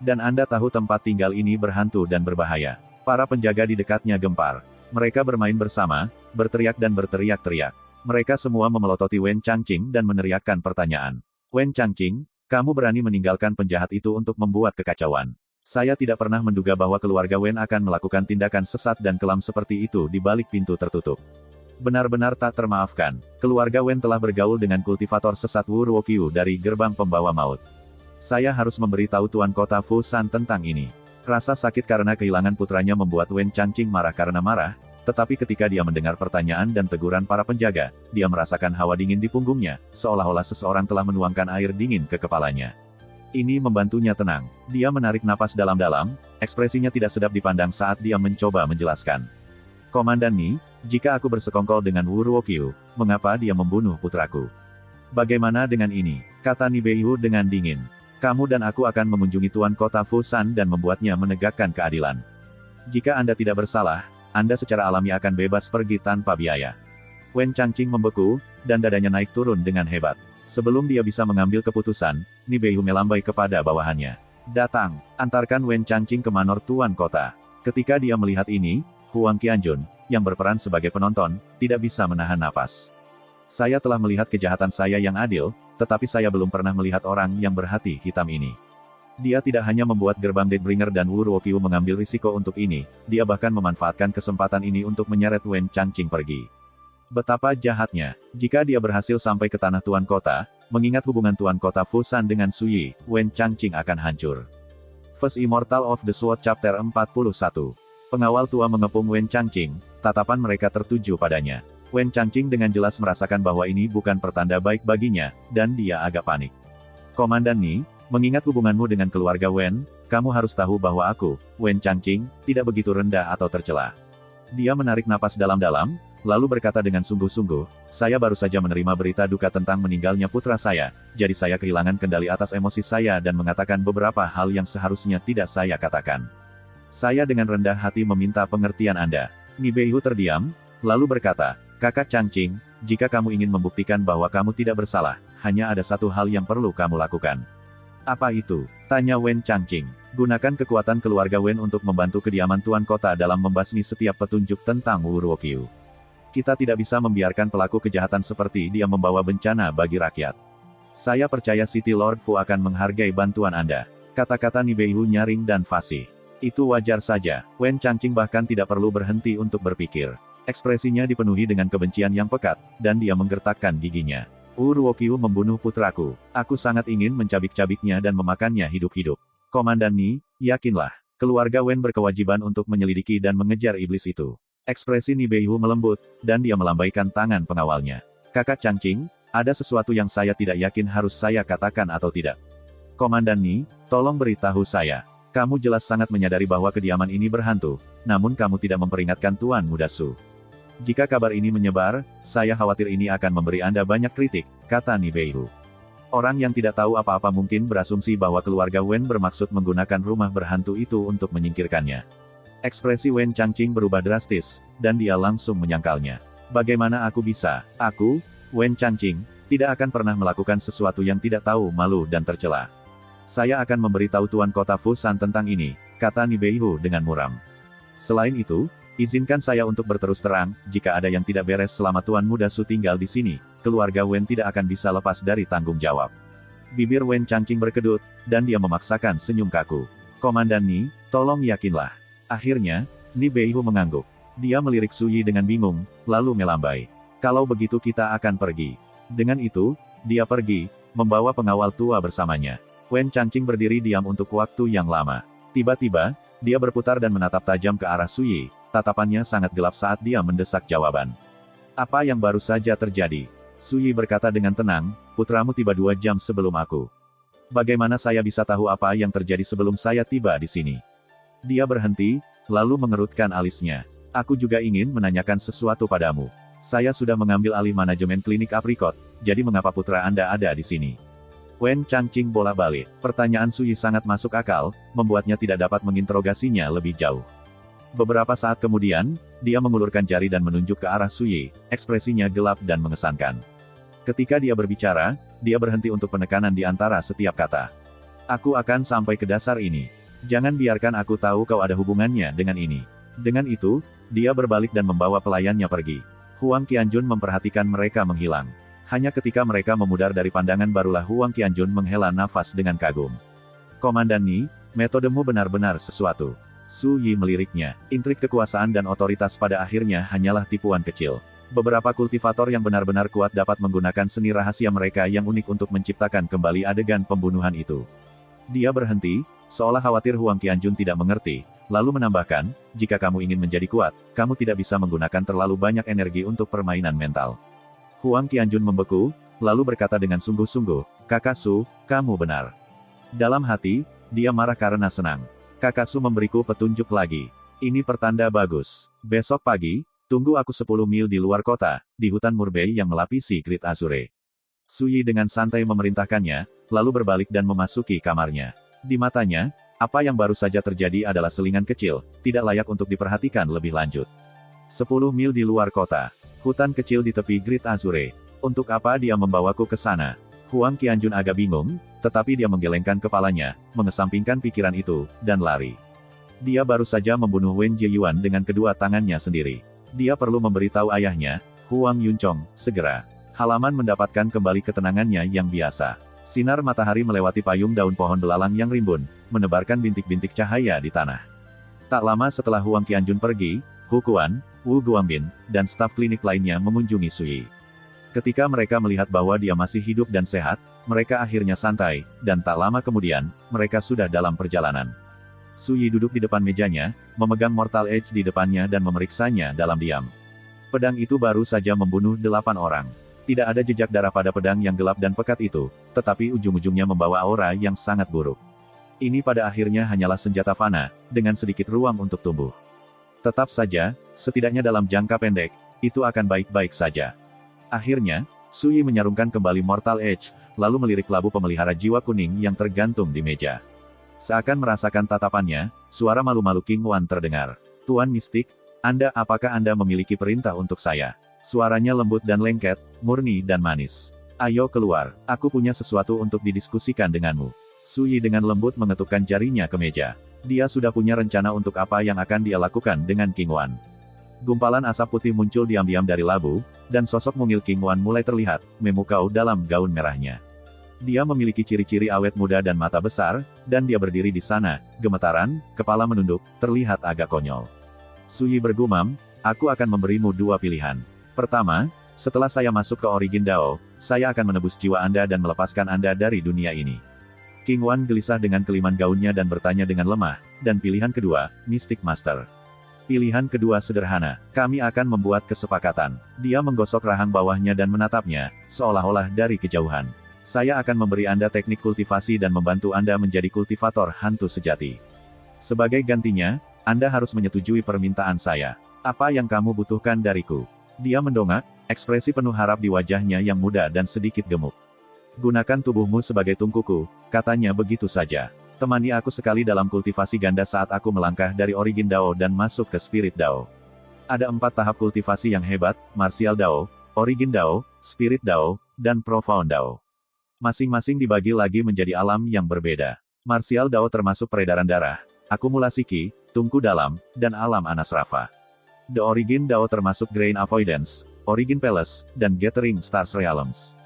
[SPEAKER 1] Dan Anda tahu tempat tinggal ini berhantu dan berbahaya. Para penjaga di dekatnya gempar. Mereka bermain bersama, berteriak dan berteriak-teriak. Mereka semua memelototi Wen Changqing dan meneriakkan pertanyaan. Wen Changqing, kamu berani meninggalkan penjahat itu untuk membuat kekacauan. Saya tidak pernah menduga bahwa keluarga Wen akan melakukan tindakan sesat dan kelam seperti itu di balik pintu tertutup. Benar-benar tak termaafkan. Keluarga Wen telah bergaul dengan kultivator sesat Wu Ruokyu dari gerbang pembawa maut. Saya harus memberitahu Tuan Kota Fusan tentang ini. Rasa sakit karena kehilangan putranya membuat Wen Changqing marah karena marah, tetapi ketika dia mendengar pertanyaan dan teguran para penjaga, dia merasakan hawa dingin di punggungnya, seolah-olah seseorang telah menuangkan air dingin ke kepalanya. Ini membantunya tenang. Dia menarik napas dalam-dalam, ekspresinya tidak sedap dipandang saat dia mencoba menjelaskan. Komandan Ni, jika aku bersekongkol dengan Wu Ruokyu, mengapa dia membunuh putraku? Bagaimana dengan ini? Kata Ni Beihu dengan dingin. Kamu dan aku akan mengunjungi Tuan Kota Fusan dan membuatnya menegakkan keadilan. Jika Anda tidak bersalah, Anda secara alami akan bebas pergi tanpa biaya. Wen Changqing membeku, dan dadanya naik turun dengan hebat. Sebelum dia bisa mengambil keputusan, Ni Beihu melambai kepada bawahannya. Datang, antarkan Wen Changqing ke manor Tuan Kota. Ketika dia melihat ini, Huang Qianjun, yang berperan sebagai penonton, tidak bisa menahan napas. Saya telah melihat kejahatan saya yang adil, tetapi saya belum pernah melihat orang yang berhati hitam ini. Dia tidak hanya membuat gerbang Deathbringer dan Wu Ruokyu mengambil risiko untuk ini, dia bahkan memanfaatkan kesempatan ini untuk menyeret Wen Changqing pergi. Betapa jahatnya, jika dia berhasil sampai ke tanah Tuan Kota, mengingat hubungan Tuan Kota Fusan dengan Suyi, Wen Changqing akan hancur. First Immortal of the Sword Chapter 41. Pengawal tua mengepung Wen Changqing, tatapan mereka tertuju padanya. Wen Changqing dengan jelas merasakan bahwa ini bukan pertanda baik baginya, dan dia agak panik. Komandan Ni, mengingat hubunganmu dengan keluarga Wen, kamu harus tahu bahwa aku, Wen Changqing, tidak begitu rendah atau tercela. Dia menarik napas dalam-dalam, lalu berkata dengan sungguh-sungguh, saya baru saja menerima berita duka tentang meninggalnya putra saya, jadi saya kehilangan kendali atas emosi saya dan mengatakan beberapa hal yang seharusnya tidak saya katakan. Saya dengan rendah hati meminta pengertian Anda. Ni Beihu terdiam, lalu berkata, Kakak Changqing, jika kamu ingin membuktikan bahwa kamu tidak bersalah, hanya ada satu hal yang perlu kamu lakukan. Apa itu? Tanya Wen Changqing. Gunakan kekuatan keluarga Wen untuk membantu kediaman Tuan Kota dalam membasmi setiap petunjuk tentang Wu Ruokyu. Kita tidak bisa membiarkan pelaku kejahatan seperti dia membawa bencana bagi rakyat. Saya percaya City Lord Fu akan menghargai bantuan Anda. Kata-kata Ni Beihu nyaring dan fasih. Itu wajar saja, Wen Changqing bahkan tidak perlu berhenti untuk berpikir. Ekspresinya dipenuhi dengan kebencian yang pekat, dan dia menggertakkan giginya. Wu Ruokyu membunuh putraku. Aku sangat ingin mencabik-cabiknya dan memakannya hidup-hidup. Komandan Ni, yakinlah, keluarga Wen berkewajiban untuk menyelidiki dan mengejar iblis itu. Ekspresi Ni Beihu melembut, dan dia melambaikan tangan pengawalnya. Kakak Changqing, ada sesuatu yang saya tidak yakin harus saya katakan atau tidak. Komandan Ni, tolong beritahu saya. Kamu jelas sangat menyadari bahwa kediaman ini berhantu, namun kamu tidak memperingatkan Tuan Muda Su. Jika kabar ini menyebar, saya khawatir ini akan memberi Anda banyak kritik, kata Ni Beihu. Orang yang tidak tahu apa-apa mungkin berasumsi bahwa keluarga Wen bermaksud menggunakan rumah berhantu itu untuk menyingkirkannya. Ekspresi Wen Changqing berubah drastis, dan dia langsung menyangkalnya. Bagaimana aku bisa? Aku, Wen Changqing, tidak akan pernah melakukan sesuatu yang tidak tahu malu dan tercela. Saya akan memberitahu Tuan Kota Fusan tentang ini, kata Ni Beihu dengan muram. Selain itu, izinkan saya untuk berterus terang, jika ada yang tidak beres selama Tuan Muda Su tinggal di sini, keluarga Wen tidak akan bisa lepas dari tanggung jawab. Bibir Wen Changqing berkedut, dan dia memaksakan senyum kaku. Komandan Ni, tolong yakinlah. Akhirnya, Ni Beihu mengangguk. Dia melirik Suyi dengan bingung, lalu melambai. Kalau begitu kita akan pergi. Dengan itu, dia pergi, membawa pengawal tua bersamanya. Wen Changqing berdiri diam untuk waktu yang lama. Tiba-tiba, dia berputar dan menatap tajam ke arah Suyi, tatapannya sangat gelap saat dia mendesak jawaban. Apa yang baru saja terjadi? Suyi berkata dengan tenang, putramu tiba 2 jam sebelum aku. Bagaimana saya bisa tahu apa yang terjadi sebelum saya tiba di sini? Dia berhenti, lalu mengerutkan alisnya. Aku juga ingin menanyakan sesuatu padamu. Saya sudah mengambil alih manajemen klinik Apricot, jadi mengapa putra Anda ada di sini? Wen Changqing bolak-balik. Pertanyaan Suyi sangat masuk akal, membuatnya tidak dapat menginterogasinya lebih jauh. Beberapa saat kemudian, dia mengulurkan jari dan menunjuk ke arah Suyi, ekspresinya gelap dan mengesankan. Ketika dia berbicara, dia berhenti untuk penekanan di antara setiap kata. Aku akan sampai ke dasar ini. Jangan biarkan aku tahu kau ada hubungannya dengan ini. Dengan itu, dia berbalik dan membawa pelayannya pergi. Huang Qianjun memperhatikan mereka menghilang. Hanya ketika mereka memudar dari pandangan barulah Huang Qianjun menghela nafas dengan kagum. Komandan Ni, metodemu benar-benar sesuatu. Su Yi meliriknya. Intrik kekuasaan dan otoritas pada akhirnya hanyalah tipuan kecil. Beberapa kultivator yang benar-benar kuat dapat menggunakan seni rahasia mereka yang unik untuk menciptakan kembali adegan pembunuhan itu. Dia berhenti, seolah khawatir Huang Qianjun tidak mengerti, lalu menambahkan, jika kamu ingin menjadi kuat, kamu tidak bisa menggunakan terlalu banyak energi untuk permainan mental. Huang Qianjun membeku, lalu berkata dengan sungguh-sungguh, Kakak Su, kamu benar. Dalam hati, dia marah karena senang. Kakak Su memberiku petunjuk lagi. Ini pertanda bagus. Besok pagi, tunggu aku 10 mil di luar kota, di hutan Murbei yang melapisi Great Azure. Su Yi dengan santai memerintahkannya, lalu berbalik dan memasuki kamarnya. Di matanya, apa yang baru saja terjadi adalah selingan kecil, tidak layak untuk diperhatikan lebih lanjut. 10 mil di luar kota. Hutan kecil di tepi Great Azure. Untuk apa dia membawaku ke sana? Huang Qianjun agak bingung, tetapi dia menggelengkan kepalanya, mengesampingkan pikiran itu, dan lari. Dia baru saja membunuh Wen Jieyuan dengan kedua tangannya sendiri. Dia perlu memberitahu ayahnya, Huang Yuncong, segera. Halaman mendapatkan kembali ketenangannya yang biasa. Sinar matahari melewati payung daun pohon belalang yang rimbun, menebarkan bintik-bintik cahaya di tanah. Tak lama setelah Huang Qianjun pergi, Hu Quan, Wu Guangbin, dan staf klinik lainnya mengunjungi Su Yi. Ketika mereka melihat bahwa dia masih hidup dan sehat, mereka akhirnya santai, dan tak lama kemudian, mereka sudah dalam perjalanan. Su Yi duduk di depan mejanya, memegang Mortal Edge di depannya dan memeriksanya dalam diam. Pedang itu baru saja membunuh 8 orang. Tidak ada jejak darah pada pedang yang gelap dan pekat itu, tetapi ujung-ujungnya membawa aura yang sangat buruk. Ini pada akhirnya hanyalah senjata fana, dengan sedikit ruang untuk tumbuh. Tetap saja, setidaknya dalam jangka pendek, itu akan baik-baik saja. Akhirnya, Su Yi menyarungkan kembali Mortal Edge, lalu melirik labu pemelihara jiwa kuning yang tergantung di meja. Seakan merasakan tatapannya, suara malu-malu King Wan terdengar. Tuan Mistik, apakah Anda memiliki perintah untuk saya? Suaranya lembut dan lengket, murni dan manis. Ayo keluar, aku punya sesuatu untuk didiskusikan denganmu. Su Yi dengan lembut mengetukkan jarinya ke meja. Dia sudah punya rencana untuk apa yang akan dia lakukan dengan King Wan. Gumpalan asap putih muncul diam-diam dari labu, dan sosok mungil King Wan mulai terlihat, memukau dalam gaun merahnya. Dia memiliki ciri-ciri awet muda dan mata besar, dan dia berdiri di sana, gemetaran, kepala menunduk, terlihat agak konyol. Su Yi bergumam, aku akan memberimu 2 pilihan. Pertama, setelah saya masuk ke Origin Dao, saya akan menebus jiwa Anda dan melepaskan Anda dari dunia ini. King Wan gelisah dengan keliman gaunnya dan bertanya dengan lemah, dan pilihan kedua, Mystic Master. Pilihan kedua sederhana, kami akan membuat kesepakatan. Dia menggosok rahang bawahnya dan menatapnya, seolah-olah dari kejauhan. Saya akan memberi Anda teknik kultivasi dan membantu Anda menjadi kultivator hantu sejati. Sebagai gantinya, Anda harus menyetujui permintaan saya. Apa yang kamu butuhkan dariku? Dia mendongak, ekspresi penuh harap di wajahnya yang muda dan sedikit gemuk. Gunakan tubuhmu sebagai tungkuku, katanya begitu saja. Temani aku sekali dalam kultivasi ganda saat aku melangkah dari Origin Dao dan masuk ke Spirit Dao. Ada 4 tahap kultivasi yang hebat, Martial Dao, Origin Dao, Spirit Dao, dan Profound Dao. Masing-masing dibagi lagi menjadi alam yang berbeda. Martial Dao termasuk peredaran darah, akumulasi Qi, tungku dalam, dan alam Anasrafa. The Origin Dao termasuk Grain Avoidance, Origin Palace, dan Gathering Stars Realms.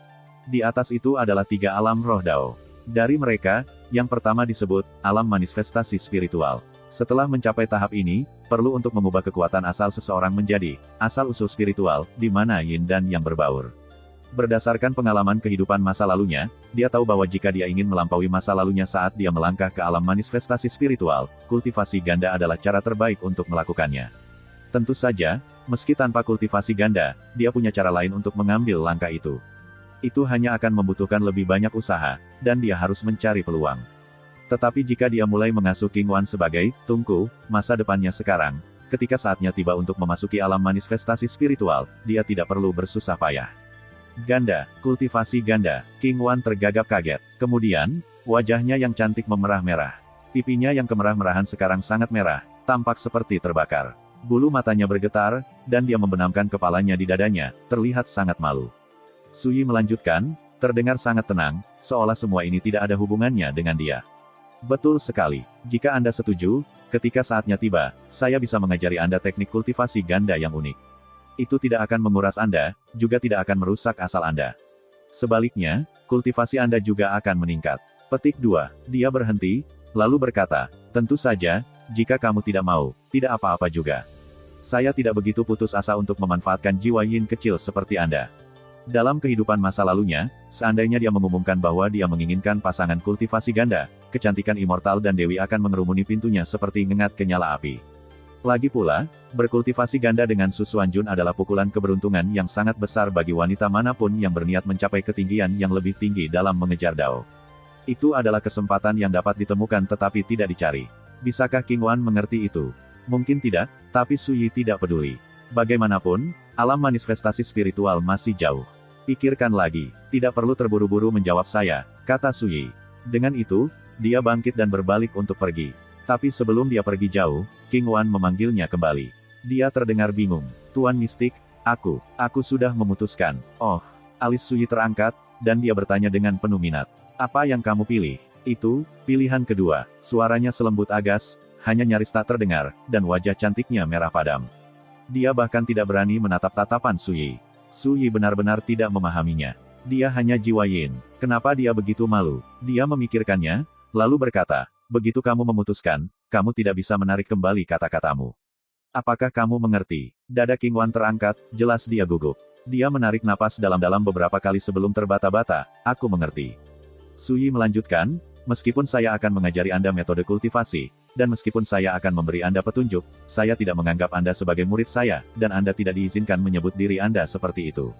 [SPEAKER 1] Di atas itu adalah 3 alam roh Dao. Dari mereka, yang pertama disebut, alam manifestasi spiritual. Setelah mencapai tahap ini, perlu untuk mengubah kekuatan asal seseorang menjadi, asal-usul spiritual, di mana yin dan yang berbaur. Berdasarkan pengalaman kehidupan masa lalunya, dia tahu bahwa jika dia ingin melampaui masa lalunya saat dia melangkah ke alam manifestasi spiritual, kultivasi ganda adalah cara terbaik untuk melakukannya. Tentu saja, meski tanpa kultivasi ganda, dia punya cara lain untuk mengambil langkah itu. Itu hanya akan membutuhkan lebih banyak usaha, dan dia harus mencari peluang. Tetapi jika dia mulai mengasuh King Wan sebagai tungku, masa depannya sekarang, ketika saatnya tiba untuk memasuki alam manifestasi spiritual, dia tidak perlu bersusah payah. Ganda, kultivasi ganda, King Wan tergagap kaget. Kemudian, wajahnya yang cantik memerah-merah. Pipinya yang kemerah-merahan sekarang sangat merah, tampak seperti terbakar. Bulu matanya bergetar, dan dia membenamkan kepalanya di dadanya, terlihat sangat malu. Su Yi melanjutkan, terdengar sangat tenang, seolah semua ini tidak ada hubungannya dengan dia. Betul sekali. Jika Anda setuju, ketika saatnya tiba, saya bisa mengajari Anda teknik kultivasi ganda yang unik. Itu tidak akan menguras Anda, juga tidak akan merusak asal Anda. Sebaliknya, kultivasi Anda juga akan meningkat. Petik 2. Dia berhenti, lalu berkata, tentu saja, jika kamu tidak mau, tidak apa-apa juga. Saya tidak begitu putus asa untuk memanfaatkan jiwa yin kecil seperti Anda. Dalam kehidupan masa lalunya, seandainya dia mengumumkan bahwa dia menginginkan pasangan kultivasi ganda, kecantikan immortal dan Dewi akan mengerumuni pintunya seperti ngengat ke nyala api. Lagi pula, berkultivasi ganda dengan Su Xuanjun adalah pukulan keberuntungan yang sangat besar bagi wanita manapun yang berniat mencapai ketinggian yang lebih tinggi dalam mengejar Dao. Itu adalah kesempatan yang dapat ditemukan tetapi tidak dicari. Bisakah King Wan mengerti itu? Mungkin tidak, tapi Su Yi tidak peduli. Bagaimanapun, alam manifestasi spiritual masih jauh. Pikirkan lagi, tidak perlu terburu-buru menjawab saya, kata Su Yi. Dengan itu, dia bangkit dan berbalik untuk pergi. Tapi sebelum dia pergi jauh, King Wan memanggilnya kembali. Dia terdengar bingung. Tuan Mistik, aku sudah memutuskan. Oh, alis Su Yi terangkat, dan dia bertanya dengan penuh minat. Apa yang kamu pilih? Itu, pilihan kedua. Suaranya selembut agas, hanya nyaris tak terdengar, dan wajah cantiknya merah padam. Dia bahkan tidak berani menatap tatapan Su Yi. Su Yi benar-benar tidak memahaminya. Dia hanya jiwa yin. Kenapa dia begitu malu? Dia memikirkannya, lalu berkata, begitu kamu memutuskan, kamu tidak bisa menarik kembali kata-katamu. Apakah kamu mengerti? Dada King Wan terangkat, jelas dia gugup. Dia menarik napas dalam-dalam beberapa kali sebelum terbata-bata, aku mengerti. Su Yi melanjutkan, meskipun saya akan mengajari Anda metode kultivasi, dan meskipun saya akan memberi Anda petunjuk, saya tidak menganggap Anda sebagai murid saya, dan Anda tidak diizinkan menyebut diri Anda seperti itu.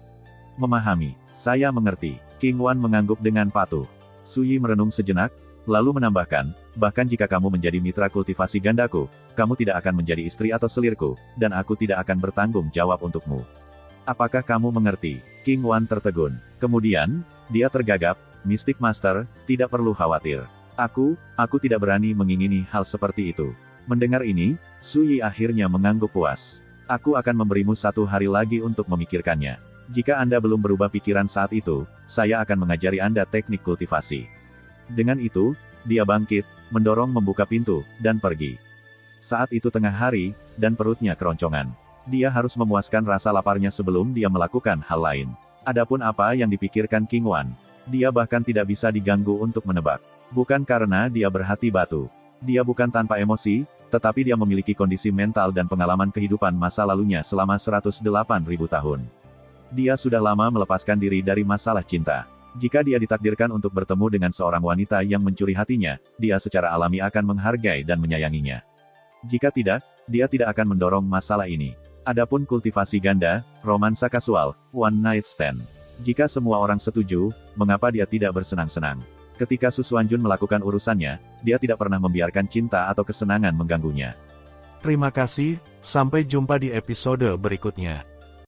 [SPEAKER 1] Memahami, saya mengerti. King Wan mengangguk dengan patuh. Su Yi merenung sejenak, lalu menambahkan, bahkan jika kamu menjadi mitra kultivasi gandaku, kamu tidak akan menjadi istri atau selirku, dan aku tidak akan bertanggung jawab untukmu. Apakah kamu mengerti? King Wan tertegun. Kemudian, dia tergagap, Mystic Master, tidak perlu khawatir. Aku tidak berani mengingini hal seperti itu. Mendengar ini, Su Yi akhirnya mengangguk puas. Aku akan memberimu 1 hari lagi untuk memikirkannya. Jika Anda belum berubah pikiran saat itu, saya akan mengajari Anda teknik kultivasi. Dengan itu, dia bangkit, mendorong membuka pintu, dan pergi. Saat itu tengah hari, dan perutnya keroncongan. Dia harus memuaskan rasa laparnya sebelum dia melakukan hal lain. Adapun apa yang dipikirkan King Wan, dia bahkan tidak bisa diganggu untuk menebak. Bukan karena dia berhati batu. Dia bukan tanpa emosi, tetapi dia memiliki kondisi mental dan pengalaman kehidupan masa lalunya selama 108.000 tahun. Dia sudah lama melepaskan diri dari masalah cinta. Jika dia ditakdirkan untuk bertemu dengan seorang wanita yang mencuri hatinya, dia secara alami akan menghargai dan menyayanginya. Jika tidak, dia tidak akan mendorong masalah ini. Adapun kultivasi ganda, romansa kasual, one night stand. Jika semua orang setuju, mengapa dia tidak bersenang-senang? Ketika Su Xuanjun melakukan urusannya, dia tidak pernah membiarkan cinta atau kesenangan mengganggunya.
[SPEAKER 2] Terima kasih, sampai jumpa di episode berikutnya.